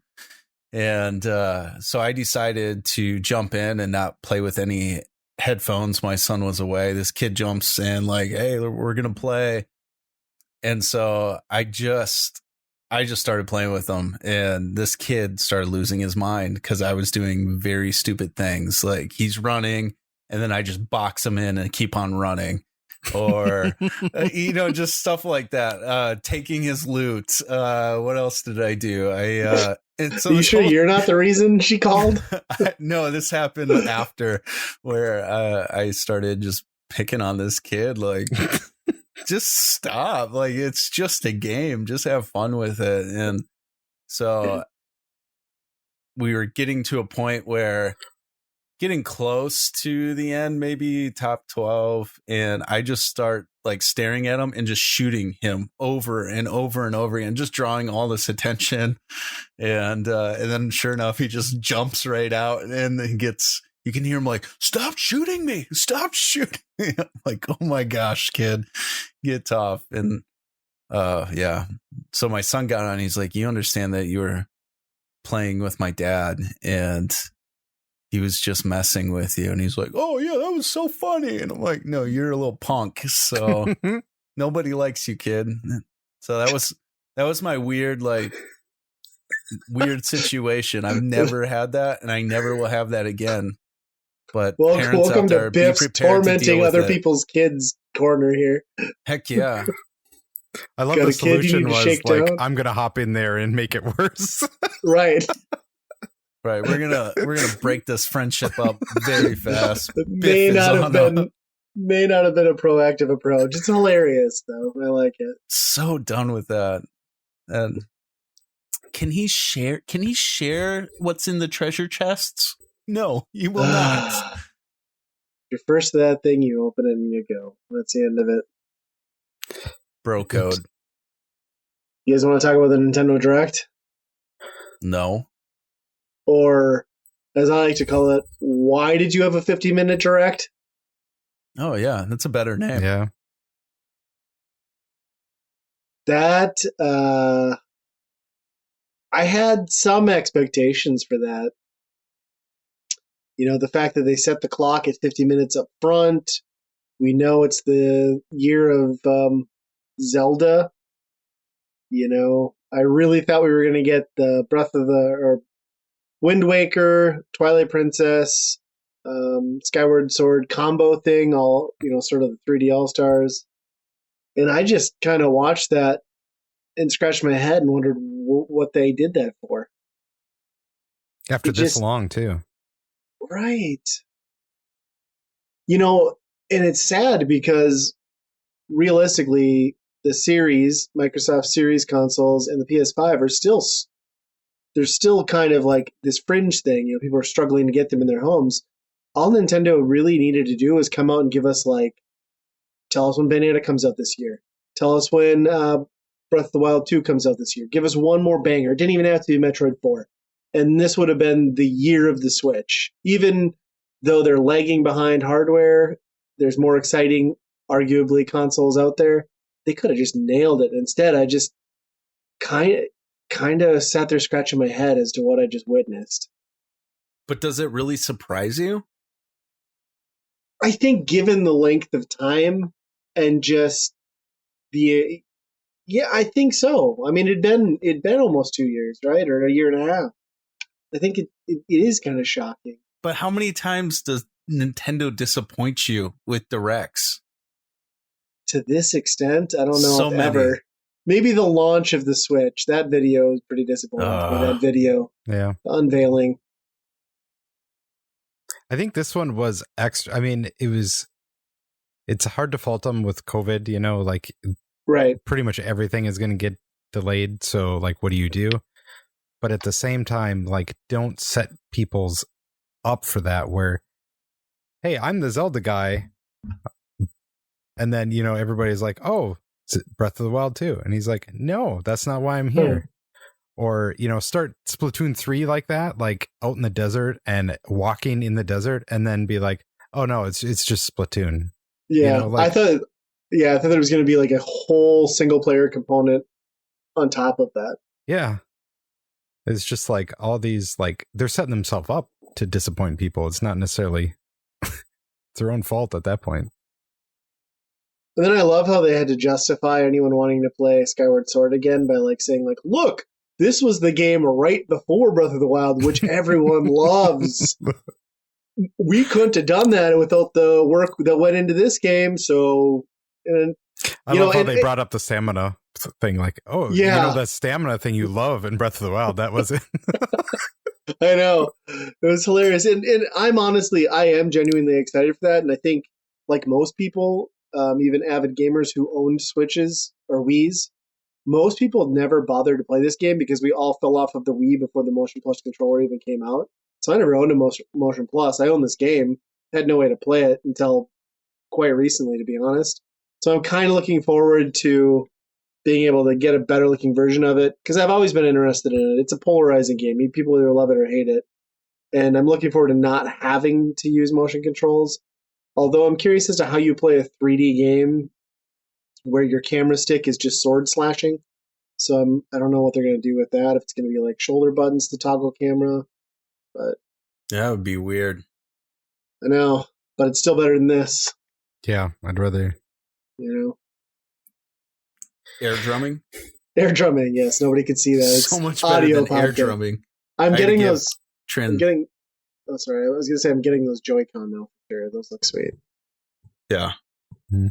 And so I decided to jump in and not play with any headphones. My son was away. This kid jumps in like, hey, we're going to play. And so I just started playing with him, and this kid started losing his mind because I was doing very stupid things. Like he's running and then I just box him in and keep on running. Or, just stuff like that. Taking his loot. What else did I do? So you sure you're not the reason she called? No, this happened after where I started just picking on this kid. Like, just stop. Like, it's just a game. Just have fun with it. And so we were getting to a point where getting close to the end, maybe top 12, and I just start like staring at him and just shooting him over and over and over again, just drawing all this attention. And then sure enough, he just jumps right out, and you can hear him like, stop shooting me, stop shooting me. I'm like, oh my gosh, kid, get tough. And so my son got on, he's like, you understand that you were playing with my dad and he was just messing with you. And he's like, oh yeah, that was so funny. And I'm like, no, you're a little punk. So nobody likes you, kid. So that was my weird situation. I've never had that, and I never will have that again. But parents welcome out there, to Biff's tormenting other people's kids corner here. Heck yeah. I love the solution was like, down? I'm going to hop in there and make it worse. Right. Right, we're gonna break this friendship up very fast. May not have been a proactive approach. It's hilarious though. I like it. So done with that. And can he share what's in the treasure chests? No, you will not. You're first to that thing, you open it and you go. That's the end of it. Bro code. You guys want to talk about the Nintendo Direct? No. Or, as I like to call it, why did you have a 50-minute Direct? Oh, yeah. That's a better name. Yeah. That, I had some expectations for that. The fact that they set the clock at 50 minutes up front. We know it's the year of Zelda. I really thought we were going to get the Wind Waker, Twilight Princess, Skyward Sword combo thing, all, sort of the 3D All-Stars. And I just kind of watched that and scratched my head and wondered what they did that for. After this long, too. Right. And it's sad because realistically, the series, Microsoft Series consoles and the PS5 are they're still kind of like this fringe thing. People are struggling to get them in their homes. All Nintendo really needed to do was come out and give us tell us when Bayonetta comes out this year. Tell us when Breath of the Wild 2 comes out this year. Give us one more banger. It didn't even have to be Metroid 4. And this would have been the year of the Switch. Even though they're lagging behind hardware, there's more exciting, arguably, consoles out there. They could have just nailed it. Instead, I just kind of sat there scratching my head as to what I just witnessed. But does it really surprise you? I think given the length of time and just the Yeah, I think so. I mean, it'd been almost 2 years, right, or a year and a half. I think it is kind of shocking. But how many times does Nintendo disappoint you with directs? To this extent, I don't know So if many. ever. Maybe the launch of the Switch. That video is pretty disappointing. That video, yeah, unveiling. I think this one was extra. I mean, it's hard to fault them with COVID, you know, like right. Pretty much everything is going to get delayed. So like, what do you do? But at the same time, like, don't set people's up for that where, hey, I'm the Zelda guy. And then, you know, everybody's like, oh, it's Breath of the Wild 2. And he's like, no, that's not why I'm here. Or, you know, start Splatoon 3 like that, like out in the desert and walking in the desert, and then be like, oh no, it's just Splatoon. Yeah, you know, like, I thought there was going to be like a whole single player component on top of that. Yeah. It's just like all these, like, they're setting themselves up to disappoint people. It's not necessarily their own fault at that point. And then I love how they had to justify anyone wanting to play Skyward Sword again by like saying like, look, this was the game right before Breath of the Wild, which everyone loves. We couldn't have done that without the work that went into this game. So, and I love how they brought up the stamina thing. Like, oh, yeah, you know that stamina thing you love in Breath of the Wild. That was it. I know, it was hilarious, and I am genuinely excited for that. And I think, like most people, even avid gamers who owned Switches or Wiis, most people never bothered to play this game because we all fell off of the Wii before the Motion Plus controller even came out. So I never owned a Motion Plus. I owned this game, had no way to play it until quite recently, to be honest. So I'm kind of looking forward to being able to get a better looking version of it because I've always been interested in it. It's a polarizing game. People either love it or hate it. And I'm looking forward to not having to use motion controls. Although I'm curious as to how you play a 3D game where your camera stick is just sword slashing. So I don't know what they're going to do with that. If it's going to be like shoulder buttons to toggle camera. But that would be weird. I know, but it's still better than this. Yeah, I'd rather. You know, air drumming. Air drumming, yes. Nobody could see that. It's so much better than air drumming. I'm getting those. I'm getting. Oh, sorry. I was going to say I'm getting those Joy-Con now. Sure, those look sweet. Yeah. Mm-hmm.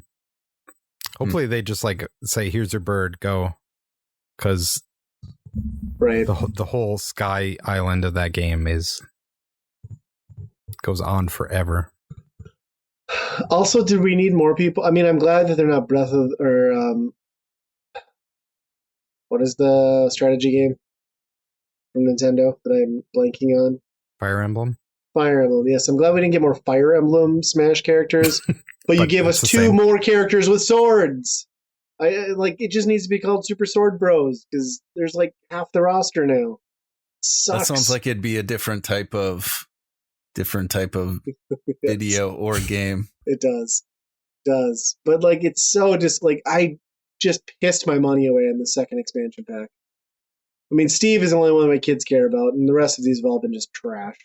Hopefully they just like say, "Here's your bird, go," because right, the whole sky island of that game goes on forever. Also, did we need more people? I mean, I'm glad that they're not Breath of or what is the strategy game from Nintendo that I'm blanking on? Fire Emblem. Fire Emblem. Yes, I'm glad we didn't get more Fire Emblem Smash characters, but you gave us 2 more characters with swords. I like it. Just needs to be called Super Sword Bros because there's like half the roster now. Sucks. That sounds like it'd be a different type of video or game. It does, but like it's so just like I just pissed my money away on the second expansion pack. I mean, Steve is the only one my kids care about, and the rest of these have all been just trash.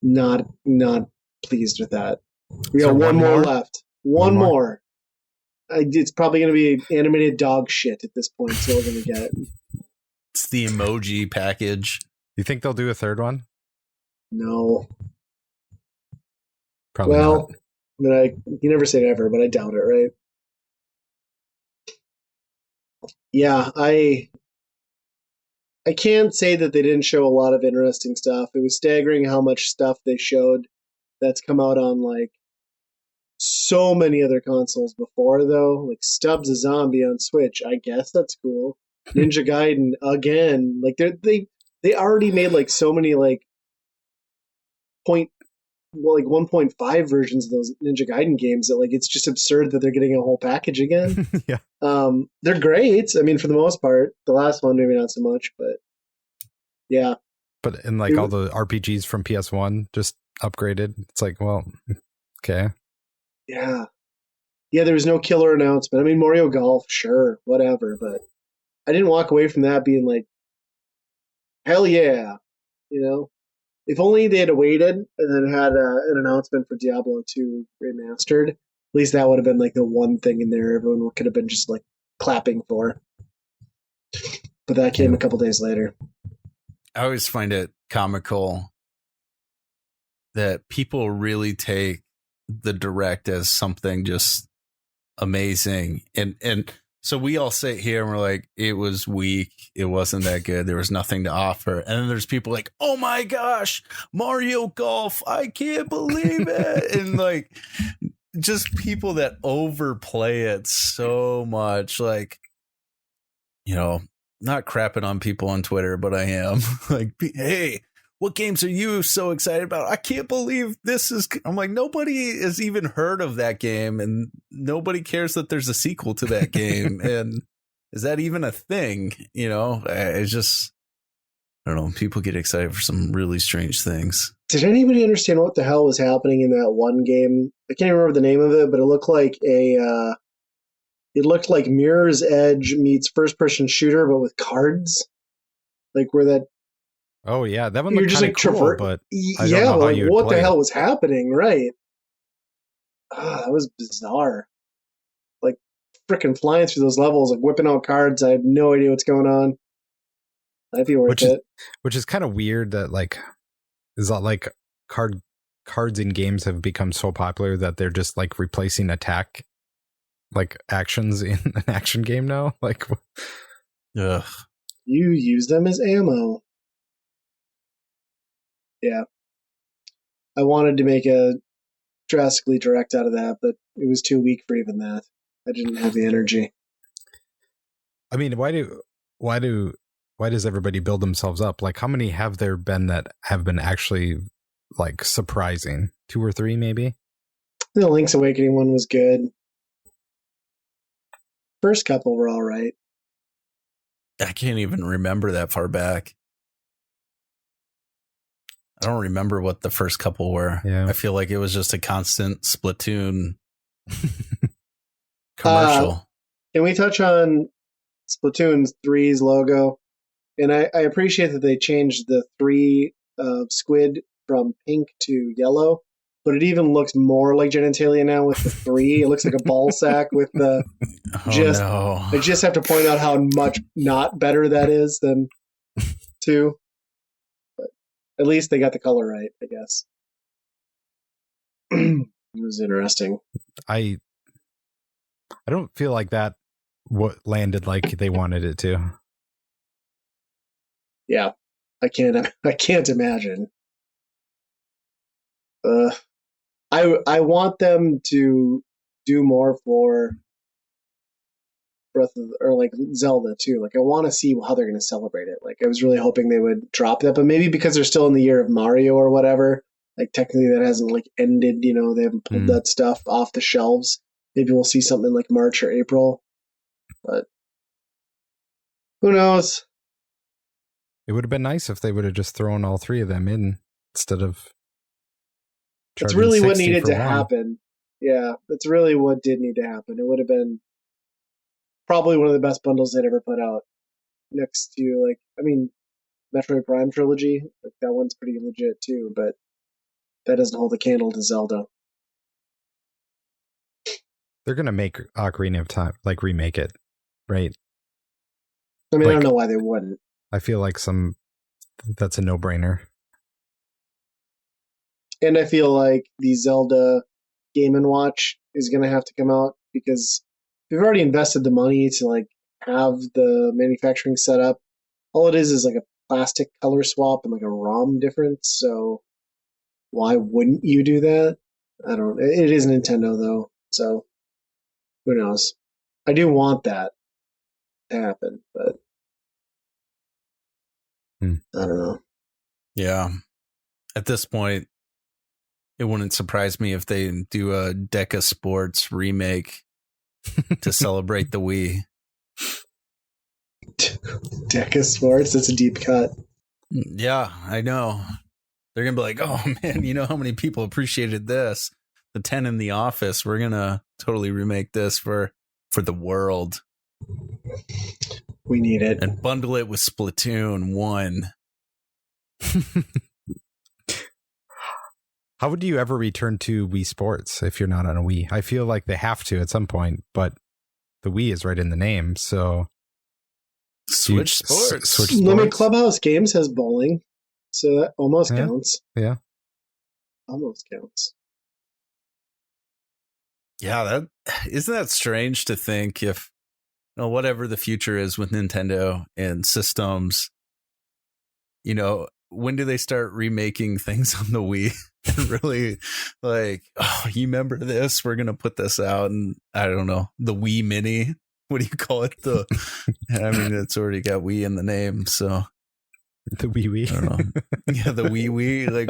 Not pleased with that. We got one more left. One more. It's probably going to be animated dog shit at this point, so we're going to get it. It's the emoji package. You think they'll do a third one? No. Probably not. I mean, you never say never, but I doubt it, right? Yeah, I can't say that they didn't show a lot of interesting stuff. It was staggering how much stuff they showed that's come out on like so many other consoles before, though. Like Stubbs a Zombie on Switch. I guess that's cool. Ninja Gaiden again. Like they already made like so many like 1.5 versions of those Ninja Gaiden games that like it's just absurd that they're getting a whole package again. Yeah. They're great. I mean, for the most part. The last one maybe not so much, but yeah. But in like all the RPGs from PS1 just upgraded. It's like, well, okay. Yeah. Yeah, there was no killer announcement. I mean, Mario Golf, sure, whatever, but I didn't walk away from that being like, hell yeah, you know? If only they had waited and then had an announcement for Diablo 2 Remastered, at least that would have been like the one thing in there everyone could have been just like clapping for. But that came a couple days later. I always find it comical that people really take the Direct as something just amazing. And so we all sit here and we're like, it was weak. It wasn't that good. There was nothing to offer. And then there's people like, oh my gosh, Mario Golf. I can't believe it. And like, just people that overplay it so much. Like, you know, not crapping on people on Twitter, but I am like, hey, what games are you so excited about? I can't believe this is. I'm like, nobody has even heard of that game, and nobody cares that there's a sequel to that game. And is that even a thing? You know, it's just, I don't know. People get excited for some really strange things. Did anybody understand what the hell was happening in that one game? I can't even remember the name of it, but it looked like Mirror's Edge meets first-person shooter, but with cards. Like where that. Oh yeah, that one looked kind of cool, but I don't know how you would what play the hell it. was happening? Right. That was bizarre. Like freaking flying through those levels, like whipping out cards. I have no idea what's going on. That'd be worth it. Which is kind of weird that like, is that like cards in games have become so popular that they're just like replacing attack like actions in an action game now. Like, ugh. You use them as ammo. Yeah. I wanted to make a drastically direct out of that, but it was too weak for even that. I didn't have the energy. I mean, why does everybody build themselves up? Like, how many have there been that have been actually like surprising? 2 or 3 maybe? The Link's Awakening one was good. First couple were all right. I can't even remember that far back. I don't remember what the first couple were. Yeah. I feel like it was just a constant Splatoon commercial. Can we touch on Splatoon 3's logo? And I appreciate that they changed the 3 squid from pink to yellow, but it even looks more like genitalia now with the 3. It looks like a ball sack with the... No. I just have to point out how much not better that is than 2. But at least they got the color right, I guess. It was interesting. I don't feel like that what landed like they wanted it to. Yeah, I can't imagine. I want them to do more for like Zelda too. Like I want to see how they're going to celebrate it. Like I was really hoping they would drop that, but maybe because they're still in the year of Mario or whatever, like technically that hasn't like ended. You know, they haven't pulled that stuff off the shelves. Maybe we'll see something like March or April, but who knows? It would have been nice if they would have just thrown all 3 of them in instead of. It's really what needed to happen. Yeah, that's really what did need to happen. It would have been probably one of the best bundles they'd ever put out. Next to like, I mean, Metroid Prime trilogy, like that one's pretty legit too, but that doesn't hold a candle to Zelda. They're gonna make Ocarina of Time, like remake it, right? I mean, like, I don't know why they wouldn't. I feel like that's a no-brainer. And I feel like the Zelda Game & Watch is going to have to come out because we've already invested the money to like have the manufacturing set up. All it is like a plastic color swap and like a ROM difference. So why wouldn't you do that? I don't. It is Nintendo though, so who knows? I do want that to happen, but I don't know. Yeah, at this point, it wouldn't surprise me if they do a Deca Sports remake to celebrate the Wii. Deca Sports? That's a deep cut. Yeah, I know. They're going to be like, oh, man, you know how many people appreciated this? The 10 in the office. We're going to totally remake this for the world. We need it. And bundle it with Splatoon 1. How would you ever return to Wii Sports if you're not on a Wii? I feel like they have to at some point, but the Wii is right in the name. So Switch Sports. Switch Sports. Limit Clubhouse Games has bowling, so that almost counts. Yeah, almost counts. Yeah, that isn't that strange to think if whatever the future is with Nintendo and systems, when do they start remaking things on the Wii? Really, like, oh, you remember this? We're gonna put this out, and I don't know, the Wii Mini. What do you call it? I mean, it's already got Wii in the name, so the Wii. I don't know. Yeah, the Wii. Like,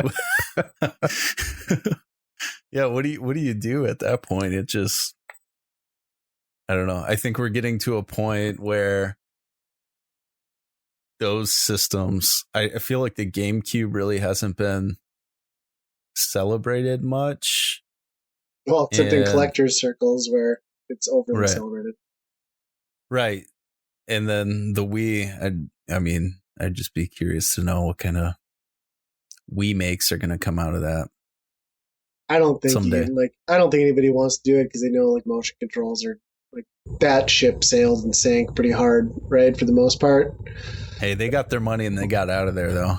yeah. What do you do at that point? It just, I don't know. I think we're getting to a point where those systems, I feel like the GameCube really hasn't been celebrated much. Well, except in collector's circles where it's overly celebrated. Right. And then the Wii, I'd just be curious to know what kind of Wii makes are going to come out of that. I don't think someday. I don't think anybody wants to do it because they know like motion controls are like that ship sailed and sank pretty hard, right? For the most part. Hey, they got their money and they got out of there though.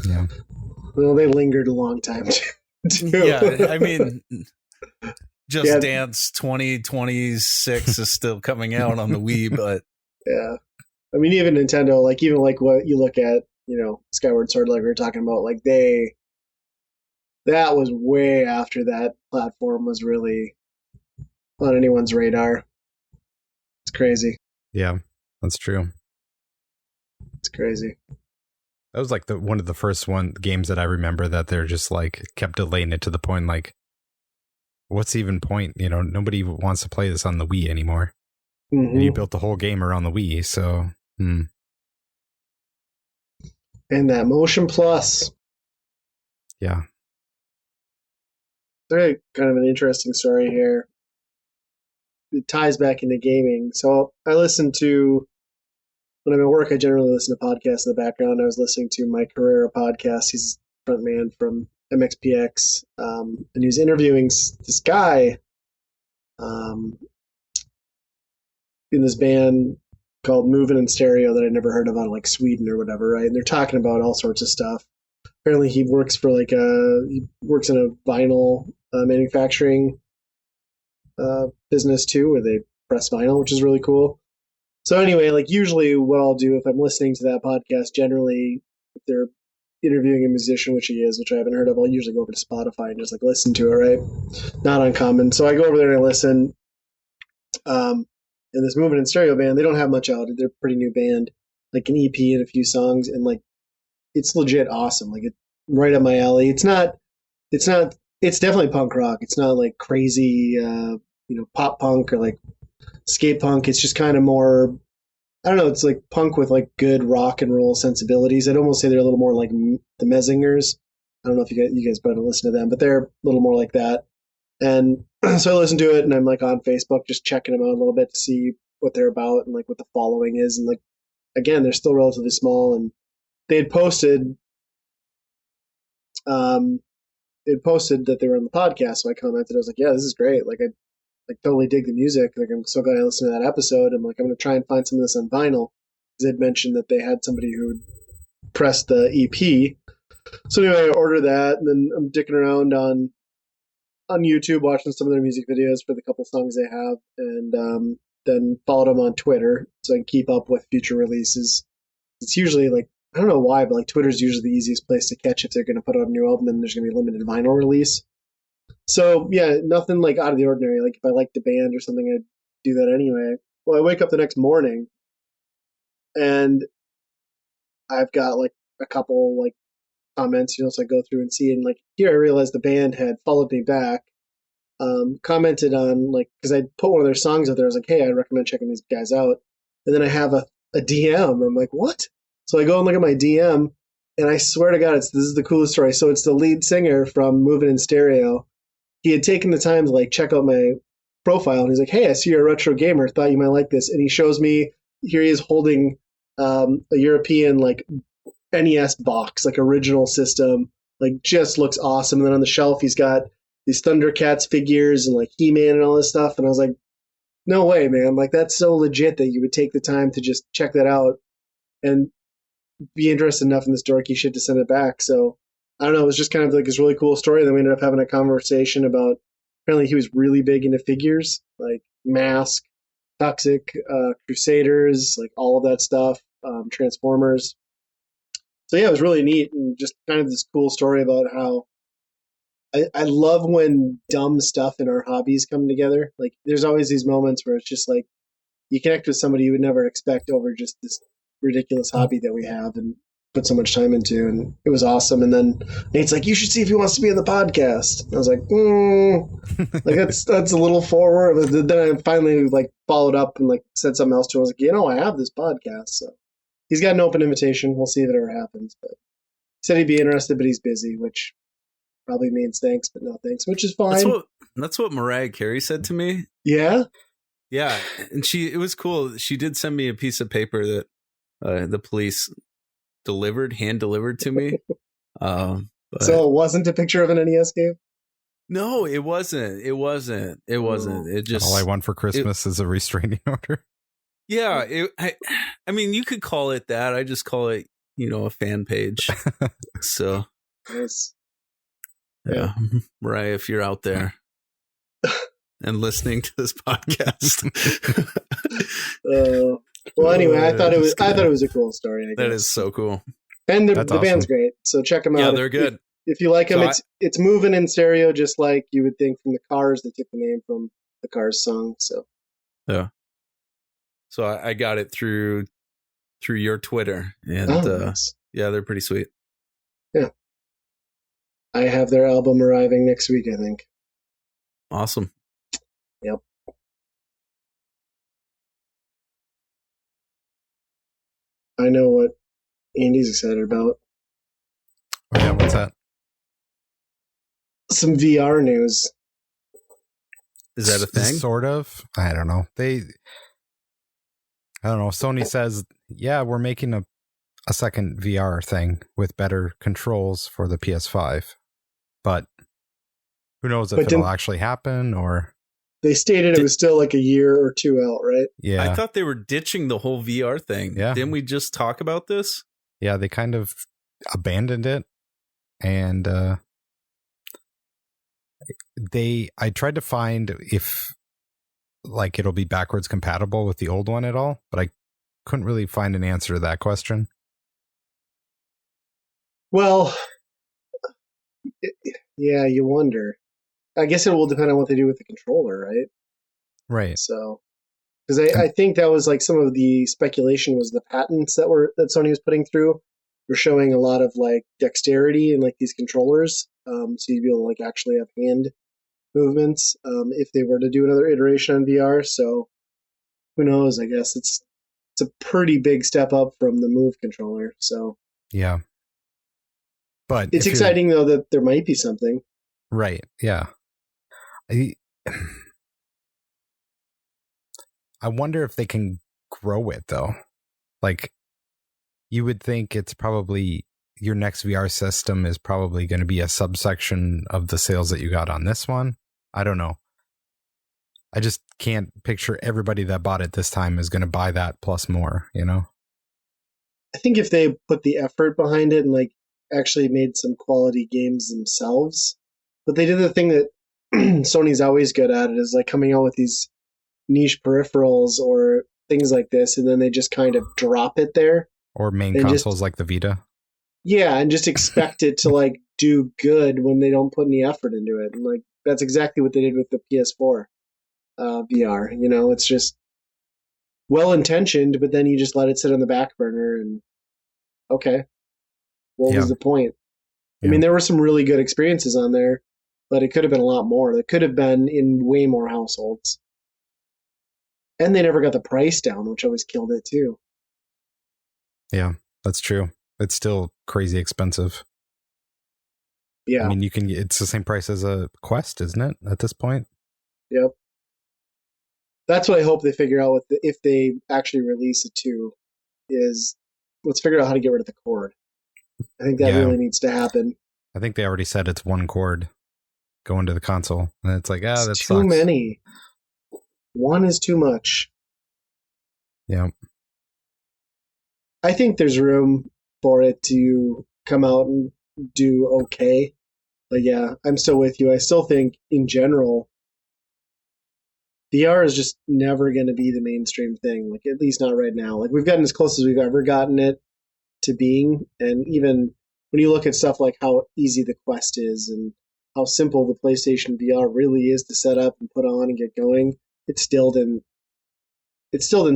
Yeah. Well, they lingered a long time too. Yeah, I mean, Just Dance 2026 is still coming out on the Wii, but yeah, I mean, even Nintendo, like even like what you look at, Skyward Sword, like we were talking about, like that was way after that platform was really on anyone's radar. It's crazy. Yeah, that's true. It's crazy. That was like one of the first games that I remember that they're just like kept delaying it to the point like, what's even point? Nobody wants to play this on the Wii anymore. Mm-hmm. And you built the whole game around the Wii, so. And that Motion Plus. Yeah. Very kind of an interesting story here. It ties back into gaming. So I listen to, when I'm at work, I generally listen to podcasts in the background. I was listening to Mike Herrera podcast. He's front man from MXPX, and he was interviewing this guy in this band called Movin' in Stereo that I'd never heard of out of like Sweden or whatever, right? And they're talking about all sorts of stuff. Apparently he works for he works in a vinyl manufacturing business too, where they press vinyl, which is really cool. So anyway, like usually what I'll do if I'm listening to that podcast, generally if they're interviewing a musician, which he is, which I haven't heard of, I'll usually go over to Spotify and just like listen to it, right? Not uncommon. So I go over there and I listen. And this Movin' in Stereo band, they don't have much out. They're a pretty new band, like an EP and a few songs, and like it's legit awesome. Like it's right up my alley. It's definitely punk rock. It's not like crazy, pop punk or like skate punk. It's just kind of more, I don't know. It's like punk with like good rock and roll sensibilities. I'd almost say they're a little more like the Messingers. I don't know if you guys better listen to them, but they're a little more like that. And so I listened to it, and I'm like on Facebook just checking them out a little bit to see what they're about and like what the following is. And like, again, they're still relatively small, and they had posted that they were on the podcast. So I commented, I was like, yeah, this is great. Like I like totally dig the music. Like I'm so glad I listened to that episode. I'm like, I'm going to try and find some of this on vinyl, because they'd mentioned that they had somebody who pressed the EP. So anyway, I ordered that, and then I'm dicking around on YouTube watching some of their music videos for the couple songs they have, and then followed them on Twitter so I can keep up with future releases. It's usually like, I don't know why, but like Twitter's usually the easiest place to catch if they're going to put out a new album and there's going to be a limited vinyl release. So yeah, nothing like out of the ordinary. Like if I liked the band or something, I'd do that anyway. Well, I wake up the next morning and I've got like a couple like comments, so I go through and see it, and like here I realized the band had followed me back, commented on like, because I put one of their songs out there. I was like, hey, I recommend checking these guys out, and then I have a DM. I'm like, what? So I go and look at my DM, and I swear to God, this is the coolest story. So it's the lead singer from Movin' in Stereo. He had taken the time to like check out my profile, and he's like, hey, I see you're a retro gamer, thought you might like this. And he shows me, here he is holding a European like NES box, like original system, like just looks awesome. And then on the shelf he's got these Thundercats figures and like He-Man and all this stuff. And I was like, No way, man. Like, that's so legit that you would take the time to just check that out and be interested enough in this dorky shit to send it back. So, I don't know. It was just kind of like this really cool story. Then we ended up having a conversation about, apparently he was really big into figures, like Mask, Toxic, Crusaders, like all of that stuff, Transformers. So yeah, it was really neat, and just kind of this cool story about how I love when dumb stuff in our hobbies come together. Like, there's always these moments where it's just like you connect with somebody you would never expect over just this ridiculous hobby that we have and put so much time into, and it was awesome. And then Nate's like, "You should see if he wants to be in the podcast." And I was like, like that's a little forward. But then I finally like followed up and like said something else to him. I was like, I have this podcast, so he's got an open invitation. We'll see if it ever happens. But he said he'd be interested, but he's busy, which probably means thanks, but no thanks, which is fine. That's what Mariah Carey said to me. Yeah? Yeah. And it was cool. She did send me a piece of paper that the police hand delivered to me. So it wasn't a picture of an NES game? No, it wasn't. It just, all I want for Christmas is a restraining order. Yeah. I mean, you could call it that. I just call it, a fan page. So. Nice. Yeah, Mariah, if you're out there and listening to this podcast. Well, anyway, I thought it was a cool story. I guess. That is so cool, and the band's great. So check them out. Yeah, they're good. If you like them, it's moving in stereo, just like you would think from the Cars. They took the name from the Cars song. So yeah. So I got it through your Twitter, and nice. Yeah, they're pretty sweet. Yeah. I have their album arriving next week, I think. Awesome. Yep. I know what Andy's excited about. Oh, yeah, what's that? Some VR news. Is that a thing? Sort of. I don't know. I don't know. Sony says, yeah, we're making a second VR thing with better controls for the PS5. But who knows if it'll actually happen, or... They stated it was still like a year or two out, right? Yeah. I thought they were ditching the whole VR thing. Yeah. Didn't we just talk about this? Yeah, they kind of abandoned it. And I tried to find if like it'll be backwards compatible with the old one at all, but I couldn't really find an answer to that question. Well... Yeah, you wonder. I guess it will depend on what they do with the controller, right? Right. So, because I think that was like some of the speculation was the patents that Sony was putting through were showing a lot of like dexterity in like these controllers, so you'd be able to like actually have hand movements if they were to do another iteration on VR. So, who knows? I guess it's a pretty big step up from the Move controller. So yeah. But it's exciting though that there might be something. Right. Yeah. I wonder if they can grow it though. Like you would think it's probably your next VR system is probably going to be a subsection of the sales that you got on this one. I don't know. I just can't picture everybody that bought it this time is going to buy that plus more, I think if they put the effort behind it and like actually made some quality games themselves. But they did the thing that Sony's always good at, it is like coming out with these niche peripherals or things like this, and then they just kind of drop it there. Or main consoles like the Vita. Yeah, and just expect it to like do good when they don't put any effort into it. And like that's exactly what they did with the PS4 VR. It's just well intentioned, but then you just let it sit on the back burner and okay. What was the point? I mean, there were some really good experiences on there, but it could have been a lot more. It could have been in way more households. And they never got the price down, which always killed it too. Yeah, that's true. It's still crazy expensive. Yeah. I mean, it's the same price as a Quest, isn't it, at this point? Yep. That's what I hope they figure out if they actually release it too, is let's figure out how to get rid of the cord. I think that really needs to happen. I think they already said it's one cord going to the console, and it's like, that's too many. One is too much. Yeah. I think there's room for it to come out and do okay. But yeah, I'm still with you. I still think in general, VR is just never going to be the mainstream thing. Like, at least not right now. Like, we've gotten as close as we've ever gotten it to being. And even when you look at stuff like how easy the Quest is and how simple the PlayStation VR really is to set up and put on and get going, it still didn't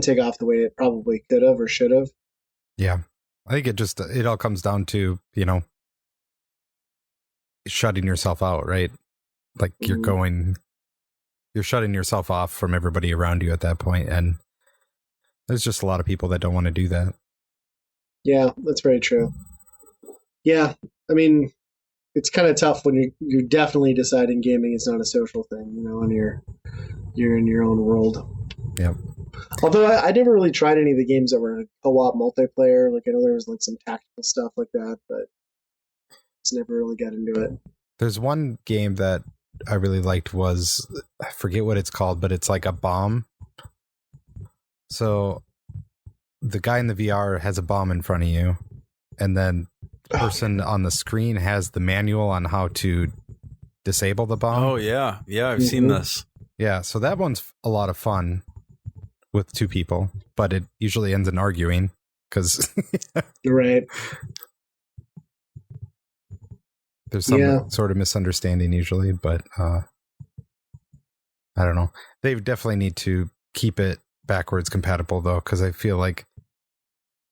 take off the way it probably could have or should have. Yeah. I think it all comes down to, shutting yourself out, right? Like you're shutting yourself off from everybody around you at that point, and there's just a lot of people that don't want to do that. Yeah, that's very true. Yeah, I mean, it's kind of tough when you're definitely deciding gaming is not a social thing, and you're in your own world. Yeah. Although I never really tried any of the games that were co-op multiplayer. Like, I know there was like some tactical stuff like that, but just never really got into it. There's one game that I really liked was, I forget what it's called, but it's like a bomb. So the guy in the VR has a bomb in front of you, and then the person on the screen has the manual on how to disable the bomb. Oh, yeah. Yeah, I've seen this. Yeah, so that one's a lot of fun with two people, but it usually ends in arguing because right. There's some sort of misunderstanding usually, but I don't know. They definitely need to keep it backwards compatible though, because I feel like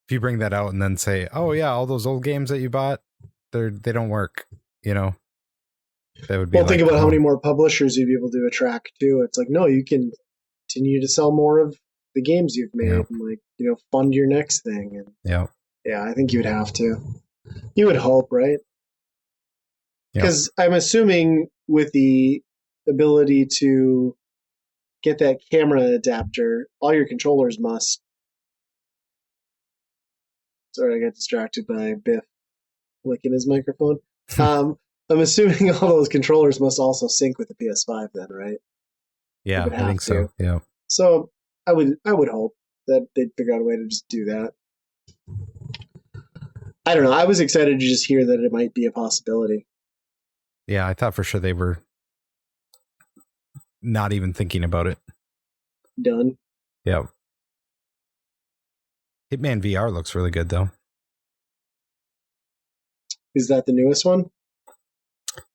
if you bring that out and then say, "Oh yeah, all those old games that you bought, they don't work," that would be. Well, think about how many more publishers you'd be able to attract too. It's like, no, you can continue to sell more of the games you've made and fund your next thing. And yeah, I think you would have to. You would hope, right? Because I'm assuming with the ability to get that camera adapter, all your controllers must. Sorry, I got distracted by Biff licking his microphone. I'm assuming all those controllers must also sync with the PS5 then, right? Yeah, I think so. Yeah. So I would hope that they'd figure out a way to just do that. I don't know. I was excited to just hear that it might be a possibility. Yeah, I thought for sure they were not even thinking about it. Done. Yeah. Hitman VR looks really good, though. Is that the newest one?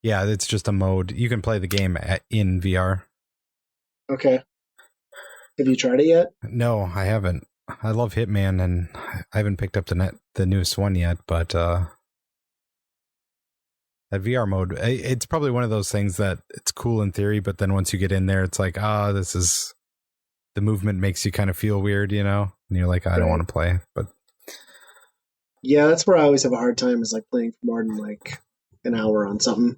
Yeah, it's just a mode. You can play the game in VR. Okay. Have you tried it yet? No, I haven't. I love Hitman, and I haven't picked up the newest one yet, but that VR mode, it's probably one of those things that it's cool in theory, but then once you get in there, it's like, the movement makes you kind of feel weird, and you're like, I don't want to play. But yeah, that's where I always have a hard time, is like playing for more than like an hour on something.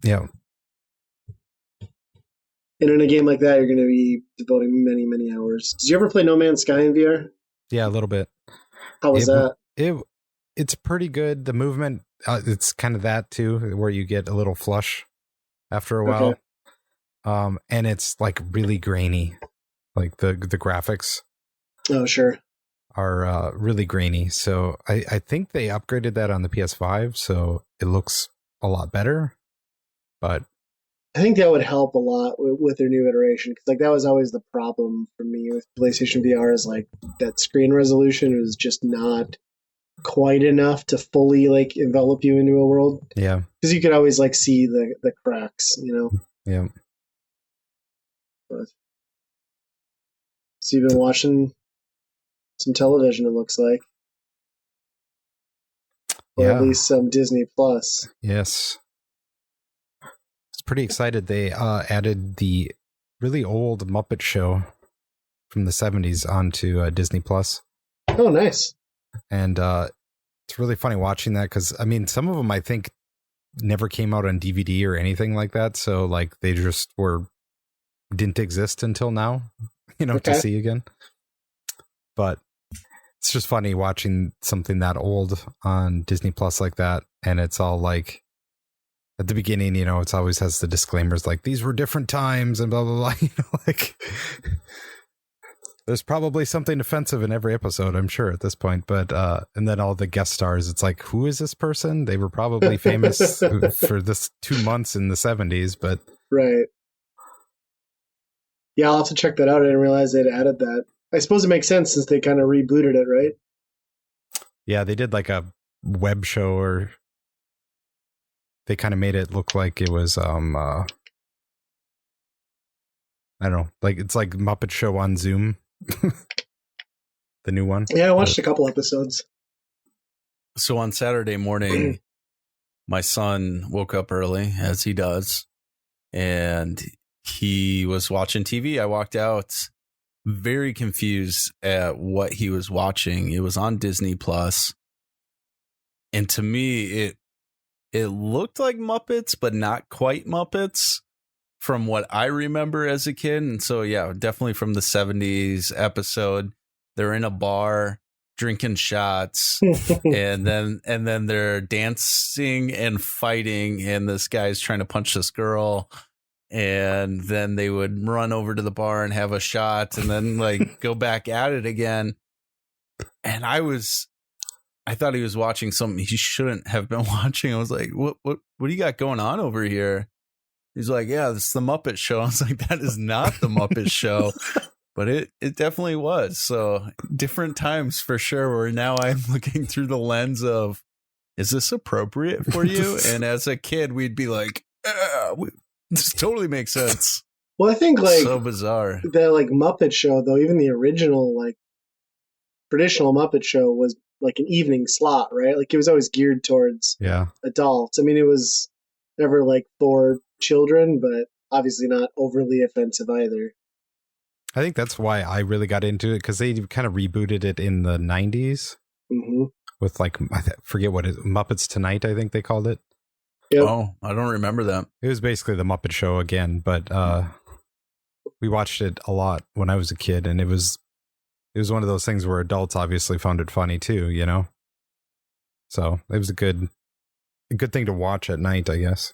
Yeah. And in a game like that, you're going to be devoting many, many hours. Did you ever play No Man's Sky in VR? Yeah, a little bit. How was that? It's pretty good. The movement, it's kind of that too, where you get a little flush after a while. Okay. And it's like really grainy. Like the graphics. Oh, sure. Are really grainy. So I think they upgraded that on the PS5, so it looks a lot better. But I think that would help a lot with their new iteration, because like that was always the problem for me with PlayStation VR, is like that screen resolution was just not quite enough to fully like envelop you into a world. Yeah, because you could always like see the cracks, Yeah. But, so you've been watching some television, it looks like, or at least some Disney Plus. Yes. Pretty excited they added the really old Muppet Show from the 70s onto Disney Plus. Oh, nice. And it's really funny watching that, because I mean, some of them I think never came out on DVD or anything like that, so like they just didn't exist until now, to see again. But it's just funny watching something that old on Disney Plus like that, and it's all like at the beginning, it always has the disclaimers like these were different times and blah, blah, blah. Like there's probably something offensive in every episode, I'm sure at this point. But and then all the guest stars, it's like, who is this person? They were probably famous for this 2 months in the 70s, but right. Yeah, I'll have to check that out. I didn't realize they'd added that. I suppose it makes sense since they kind of rebooted it, right? Yeah, they did like a web show, or they kind of made it look like it was I don't know, like it's like Muppet Show on Zoom. The new one. Yeah, I watched a couple episodes. So on Saturday morning, my son woke up early, as he does, and he was watching TV. I walked out very confused at what he was watching. It was on Disney Plus. And to me, it looked like Muppets, but not quite Muppets from what I remember as a kid. And so, yeah, definitely from the 70s episode. They're in a bar drinking shots and then they're dancing and fighting. And this guy's trying to punch this girl. And then they would run over to the bar and have a shot and then like go back at it again. And I thought he was watching something he shouldn't have been watching. I was like, what do you got going on over here? He's like, yeah, this is the Muppet Show. I was like, that is not the Muppet Show. But it definitely was. So different times for sure, where now I'm looking through the lens of, is this appropriate for you? And as a kid, we'd be like, this totally makes sense. Well, I think like so bizarre. The like Muppet Show, though, even the original like traditional Muppet Show was like an evening slot, right? Like it was always geared towards adults. I mean, it was never like for children, but obviously not overly offensive either. I think that's why I really got into it, because they kind of rebooted it in the 90s with like, I forget what it is, Muppets Tonight, I think they called it. Yep. Oh, I don't remember that. It was basically the Muppet Show again, but we watched it a lot when I was a kid, and it was one of those things where adults obviously found it funny too, So it was a good thing to watch at night, I guess.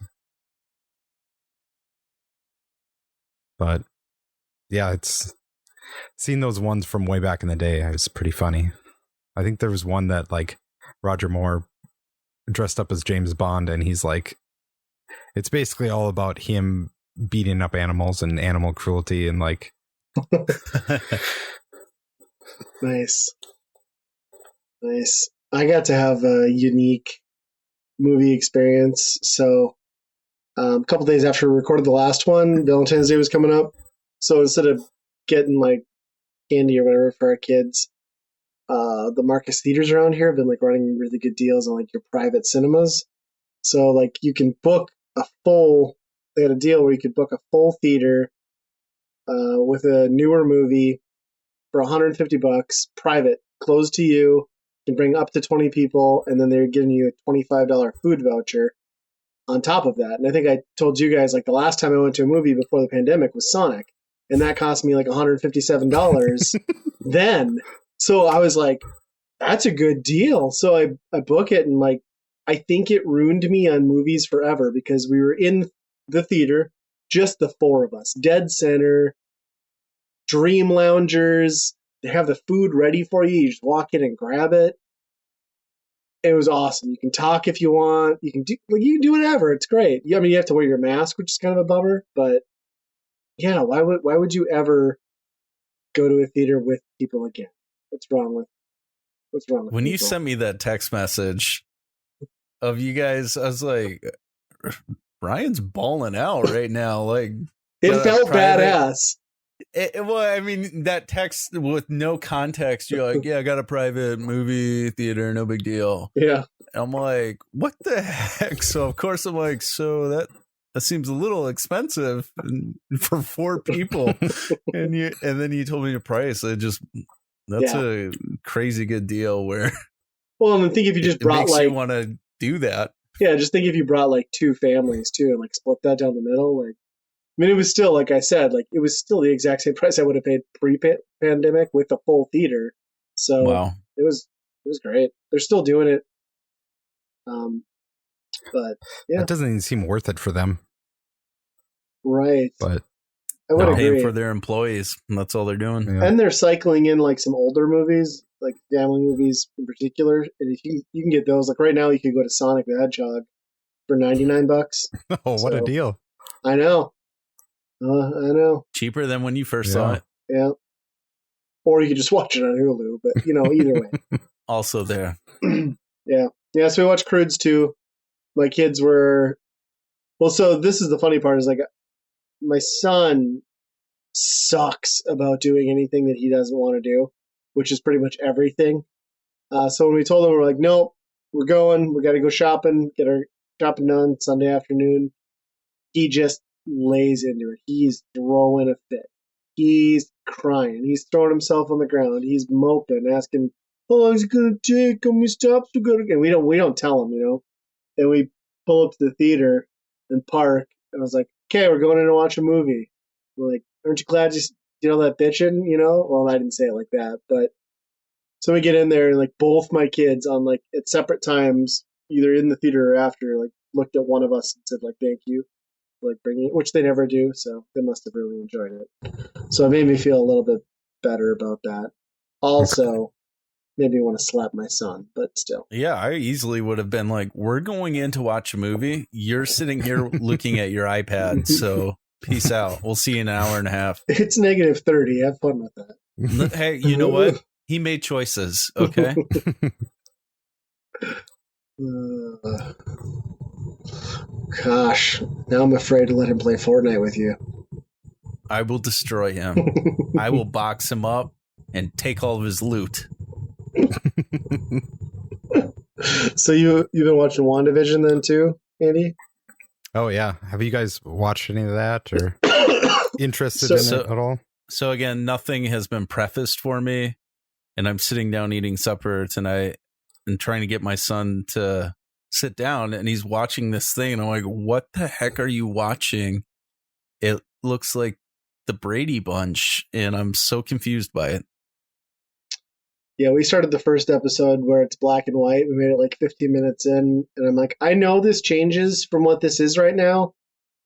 But yeah, it's seen those ones from way back in the day. It was pretty funny. I think there was one that like Roger Moore dressed up as James Bond, and he's like, it's basically all about him beating up animals and animal cruelty and like. Nice. I got to have a unique movie experience. So a couple days after we recorded the last one, Valentine's Day was coming up. So instead of getting like candy or whatever for our kids, the Marcus theaters around here have been like running really good deals on like your private cinemas. So like you can book they had a deal where you could book a full theater with a newer movie for $150, private, closed to you. You can bring up to 20 people, and then they're giving you a $25 food voucher on top of that. And I think I told you guys like the last time I went to a movie before the pandemic was Sonic, and that cost me like $157 then. So I was like, that's a good deal. So I book it, and like I think it ruined me on movies forever, because we were in the theater, just the four of us, dead center, dream loungers. They have the food ready for you. You just walk in and grab it. It was awesome. You can talk if you want. You can do whatever. It's great. I mean, you have to wear your mask, which is kind of a bummer. But yeah, why would you ever go to a theater with people again? What's wrong with when people? You sent me that text message of you guys, I was like, Brian's balling out right now. Like it felt badass. Well, I mean, that text with no context, you're like, yeah, I got a private movie theater, no big deal. Yeah. And I'm like, what the heck? So, of course, I'm like, so that seems a little expensive for 4 people. and then you told me the price. That's a crazy good deal where. Well, and think if you just brought you want to do that. Yeah, just think if you brought like 2 families too, and like split that down the middle, like. I mean, it was still, like I said, like it was still the exact same price I would have paid pre-pandemic with a full theater. So wow. It was great. They're still doing it. But yeah, that doesn't even seem worth it for them. Right. But I would they're agree. paying for their employees, and that's all they're doing. Yeah. And they're cycling in like some older movies, like family movies in particular. And if you can get those, like right now, you could go to Sonic the Hedgehog for $99. Oh, what a deal! I know. I know. Cheaper than when you first saw it. Yeah. Or you could just watch it on Hulu, but either way. Also there. Yeah. Yeah, so we watched Croods too. My kids were... Well, so this is the funny part, is like, my son sucks about doing anything that he doesn't want to do, which is pretty much everything. So when we told him, we're like, nope, we're going. We got to go shopping, get our shopping done Sunday afternoon. He just lays into it. He's throwing a fit. He's crying. He's throwing himself on the ground. He's moping, asking, "How long is it gonna take? How many stops we gotta get?" And we don't tell him, And we pull up to the theater and park. And I was like, "Okay, we're going in to watch a movie." We're like, "Aren't you glad you did all that bitching?" Well, I didn't say it like that, but so we get in there, and like both my kids on like at separate times, either in the theater or after, like looked at one of us and said like, "Thank you." Like bringing it, which they never do, so they must have really enjoyed it. So it made me feel a little bit better about that. Also, made me want to slap my son, but still. Yeah, I easily would have been like, we're going in to watch a movie. You're sitting here looking at your iPad, so peace out. We'll see you in an hour and a half. It's -30. Have fun with that. Hey, you know what? He made choices, okay? Gosh, now I'm afraid to let him play Fortnite with you. I will destroy him. I will box him up and take all of his loot. So you've been watching WandaVision then too, Andy? Oh yeah. Have you guys watched any of that or interested in it at all? So again, nothing has been prefaced for me, and I'm sitting down eating supper tonight and trying to get my son to sit down, and he's watching this thing, and I'm like, what the heck are you watching? It looks like the Brady Bunch, and I'm so confused by it. Yeah, we started the first episode where it's black and white. We made it like 15 minutes in, and I'm like, I know this changes from what this is right now,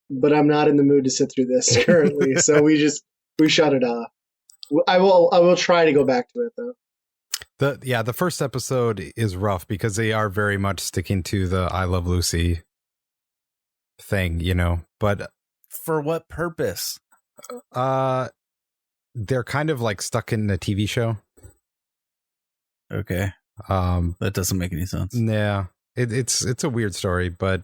but I'm not in the mood to sit through this currently. So we shut it off. I will try to go back to it though. The first episode is rough because they are very much sticking to the I Love Lucy thing, but for what purpose? They're kind of like stuck in a TV show. Okay. That doesn't make any sense. Yeah. It's a weird story, but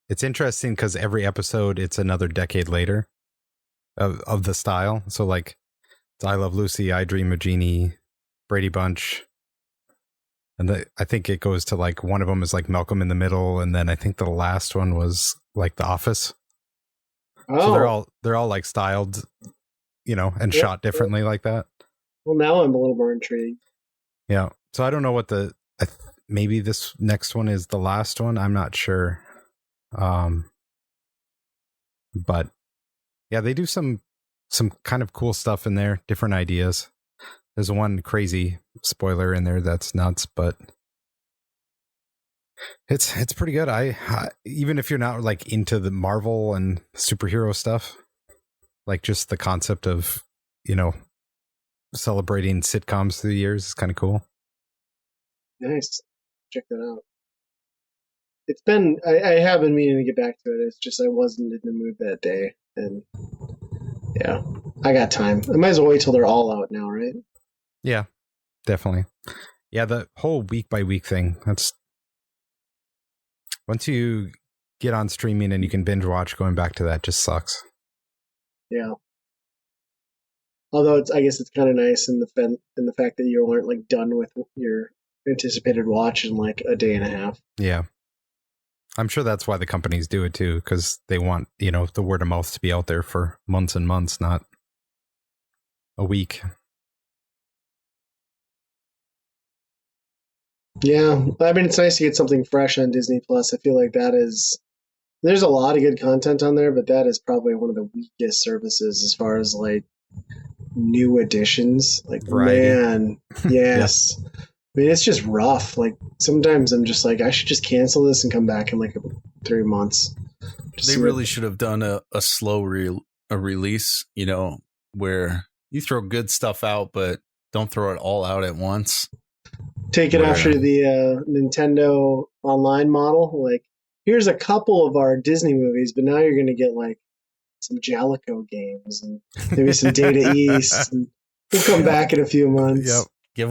it's interesting because every episode it's another decade later of the style. So like it's I Love Lucy, I Dream of Jeannie, Brady Bunch. And I think it goes to like one of them is like Malcolm in the Middle, and then I think the last one was like The Office. Oh. So they're all like styled, and shot differently like that. Well, now I'm a little more intrigued. Yeah. So I don't know what maybe this next one is the last one. I'm not sure. But yeah, they do some kind of cool stuff in there, different ideas. There's one crazy spoiler in there that's nuts, but it's pretty good. I even if you're not like into the Marvel and superhero stuff, like just the concept of, celebrating sitcoms through the years is kind of cool. Nice. Check that out. It's been, I have been meaning to get back to it. It's just I wasn't in the mood that day. And yeah, I got time. I might as well wait till they're all out now, right? Yeah, definitely. Yeah, the whole week by week thing, that's once you get on streaming and you can binge watch, going back to that just sucks. Yeah. Although I guess it's kind of nice in the fact that you aren't like done with your anticipated watch in like a day and a half. Yeah. I'm sure that's why the companies do it too, because they want, the word of mouth to be out there for months and months, not a week. Yeah. I mean, it's nice to get something fresh on Disney Plus. I feel like there's a lot of good content on there, but that is probably one of the weakest services as far as like new additions. Like, variety. Man, yes. mean, it's just rough. Like sometimes I'm just like, I should just cancel this and come back in like 3 months. They really should have done a slow release, where you throw good stuff out, but don't throw it all out at once. Take it after the Nintendo Online model. Like, here's a couple of our Disney movies, but now you're going to get like some Jalico games and maybe some Data East. And we'll come back in a few months. Yep. Give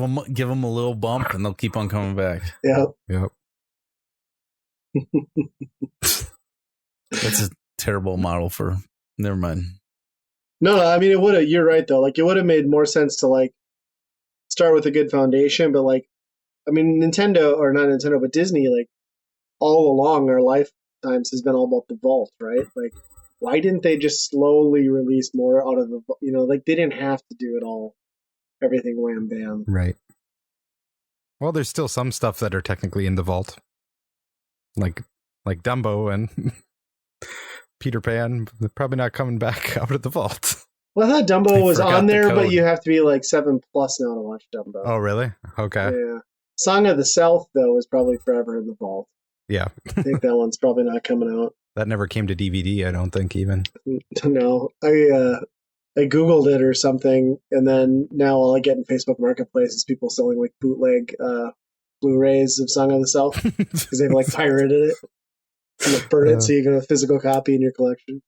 them a little bump, and they'll keep on coming back. Yep. That's a terrible model for. Never mind. No, I mean, it would have. You're right though. Like, it would have made more sense to like start with a good foundation, but like, I mean, Nintendo, or not Nintendo, but Disney, like all along our lifetimes has been all about the vault, right? Like, why didn't they just slowly release more out of the, like they didn't have to do it all, everything wham bam. Right. Well, there's still some stuff that are technically in the vault, like Dumbo and Peter Pan. They're probably not coming back out of the vault. Well, I thought Dumbo was on there, but you have to be like 7+ now to watch Dumbo. Oh, really? Okay. Yeah. Song of the South, though, is probably forever in the vault. Yeah. I think that one's probably not coming out. That never came to DVD, I don't think, even. No. I Googled it or something, and then now all I get in Facebook Marketplace is people selling like bootleg Blu-rays of Song of the South because they've like pirated it. And they burn it so you can have a physical copy in your collection.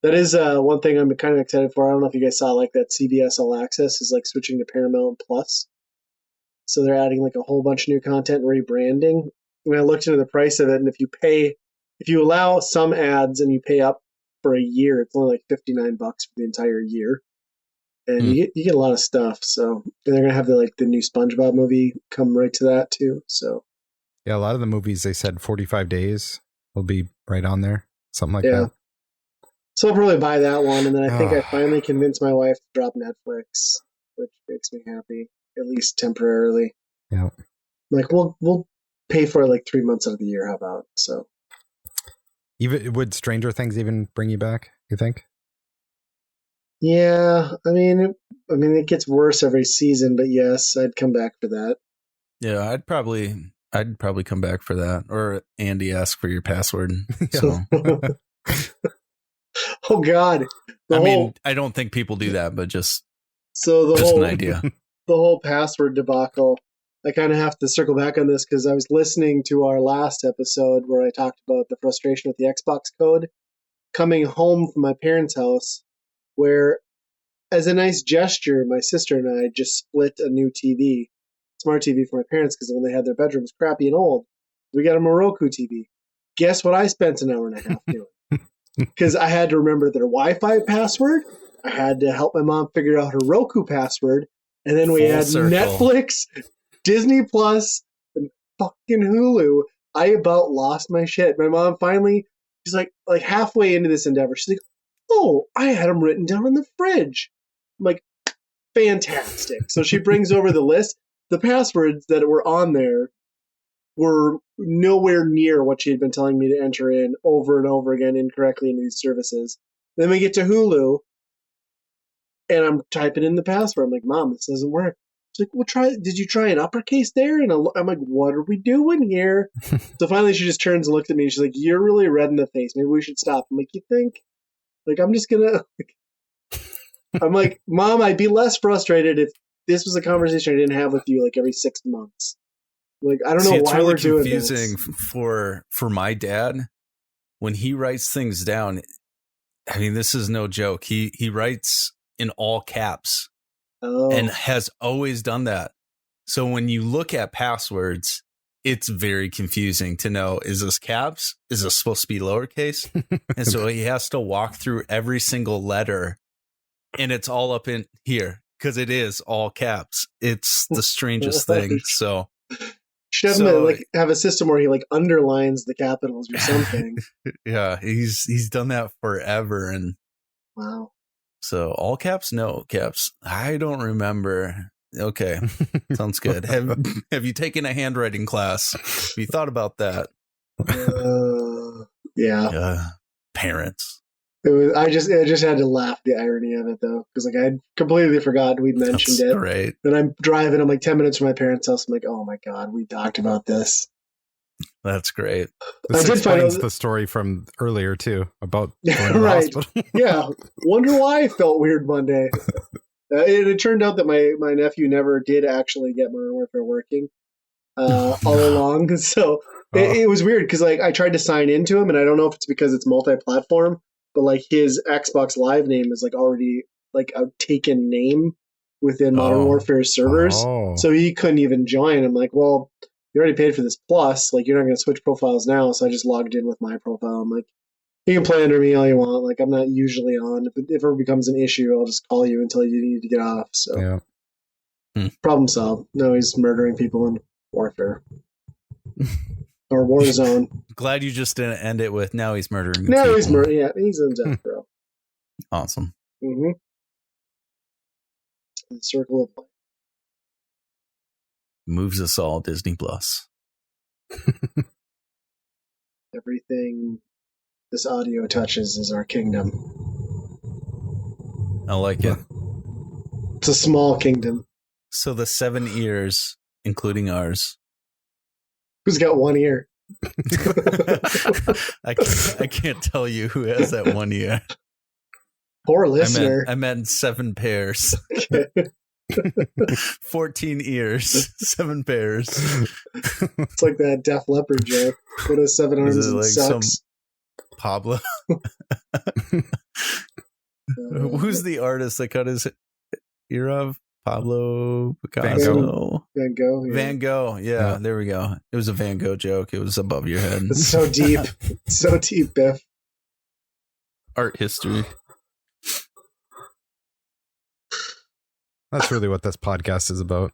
That is one thing I'm kind of excited for. I don't know if you guys saw like that CBS All Access is like switching to Paramount Plus. So they're adding like a whole bunch of new content and rebranding. When I looked into the price of it, and if you allow some ads and you pay up for a year, it's only like $59 for the entire year. And you get a lot of stuff. So and they're gonna have the new SpongeBob movie come right to that too. So yeah, a lot of the movies they said 45 days will be right on there, something like that. So I'll probably buy that one, and then I think I finally convinced my wife to drop Netflix, which makes me happy, at least temporarily. Yeah, like we'll pay for it like 3 months out of the year. How about so? Even would Stranger Things even bring you back? You think? Yeah, I mean, it gets worse every season, but yes, I'd come back for that. Yeah, I'd probably come back for that, or Andy ask for your password. So. Oh God! I don't think people do that, but just an idea. The whole password debacle. I kind of have to circle back on this because I was listening to our last episode where I talked about the frustration with the Xbox code. Coming home from my parents' house, where, as a nice gesture, my sister and I just split a new TV, smart TV for my parents because when they had their bedrooms crappy and old, we got a Roku TV. Guess what I spent an hour and a half doing? Because I had to remember their Wi-Fi password. I had to help my mom figure out her Roku password. And then we had Netflix, Disney Plus, and fucking Hulu. I about lost my shit. My mom finally, she's like halfway into this endeavor. She's like, oh, I had them written down in the fridge. I'm like, fantastic. So she brings over the list. The passwords that were on there were nowhere near what she had been telling me to enter in over and over again incorrectly into these services. Then we get to Hulu, and I'm typing in the password. I'm like, Mom, this doesn't work. She's like, well, did you try an uppercase there? And I'm like, what are we doing here? So finally she just turns and looks at me, and she's like, you're really red in the face. Maybe we should stop. I'm like, you think? Like, I'm just gonna... I'm like, Mom, I'd be less frustrated if this was a conversation I didn't have with you like every 6 months. Like, I don't know why we're doing this. It's really confusing for my dad when he writes things down. I mean, this is no joke. He writes in all caps and has always done that. So when you look at passwords, it's very confusing to know, is this caps? Is this supposed to be lowercase? And so he has to walk through every single letter, and it's all up in here because it is all caps. It's the strangest thing. So should have a system where he underlines the capitals or something. Yeah, he's done that forever. And wow. So all caps, no caps. I don't remember. Okay, sounds good. Have you taken a handwriting class? Have you thought about that? Yeah. Parents. I just had to laugh the irony of it though, because like I had completely forgotten we'd mentioned it. Great. Then I'm driving. I'm like 10 minutes from my parents' house. I'm like, oh my god, we talked about this. That's great. This explains the story from earlier too about going to the hospital. Yeah, wonder why I felt weird Monday. It turned out that my nephew never did actually get Modern Warfare working all along. So it was weird because like I tried to sign into him, and I don't know if it's because it's multi-platform, but like his Xbox Live name is like already like a taken name within Modern Warfare servers, so he couldn't even join. I'm like, well, you already paid for this plus, like you're not going to switch profiles now. So I just logged in with my profile. I'm like, you can play under me all you want. Like I'm not usually on. If it ever becomes an issue, I'll just call you until you need to get off. So problem solved. No, he's murdering people in Warfare. Or Warzone. Glad you just didn't end it with now he's murdering people. No, he's murdering. Yeah, he's in death row. Awesome. Mm-hmm. The circle of life. Moves us all, Disney Plus. Everything this audio touches is our kingdom. I like it. It's a small kingdom. So the 7 ears, including ours. Who's got one ear? I can't tell you who has that one ear. Poor listener. I meant 7 pairs. 14 ears, 7 pairs. It's like that Def Leppard joke. What is 7 arms and like sucks? Pablo. Who's the artist that cut his ear off? Pablo Picasso. Van Gogh. Yeah. Van Gogh. Yeah, there we go. It was a Van Gogh joke. It was above your head. It's so deep. So deep, Biff. Art history. That's really what this podcast is about.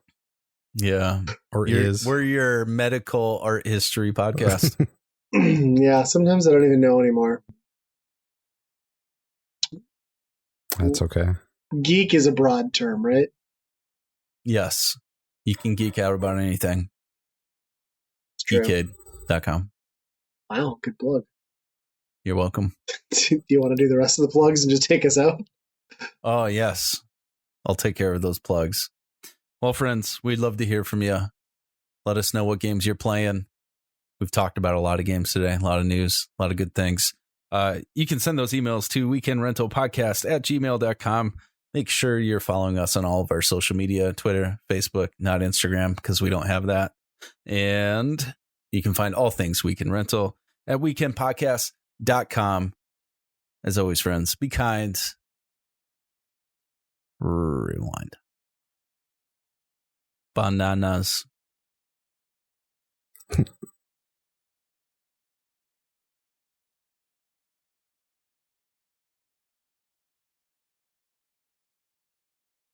Yeah. We're your medical art history podcast. Yeah, sometimes I don't even know anymore. That's okay. Geek is a broad term, right? Yes. You can geek out about anything. Geekade.com. Wow, good plug. You're welcome. Do you want to do the rest of the plugs and just take us out? Oh, yes. I'll take care of those plugs. Well, friends, we'd love to hear from you. Let us know what games you're playing. We've talked about a lot of games today, a lot of news, a lot of good things. You can send those emails to weekendrentalpodcast@gmail.com. Make sure you're following us on all of our social media, Twitter, Facebook, not Instagram, because we don't have that. And you can find all things Weekend Rental at weekendpodcast.com. As always, friends, be kind. Rewind. Bananas.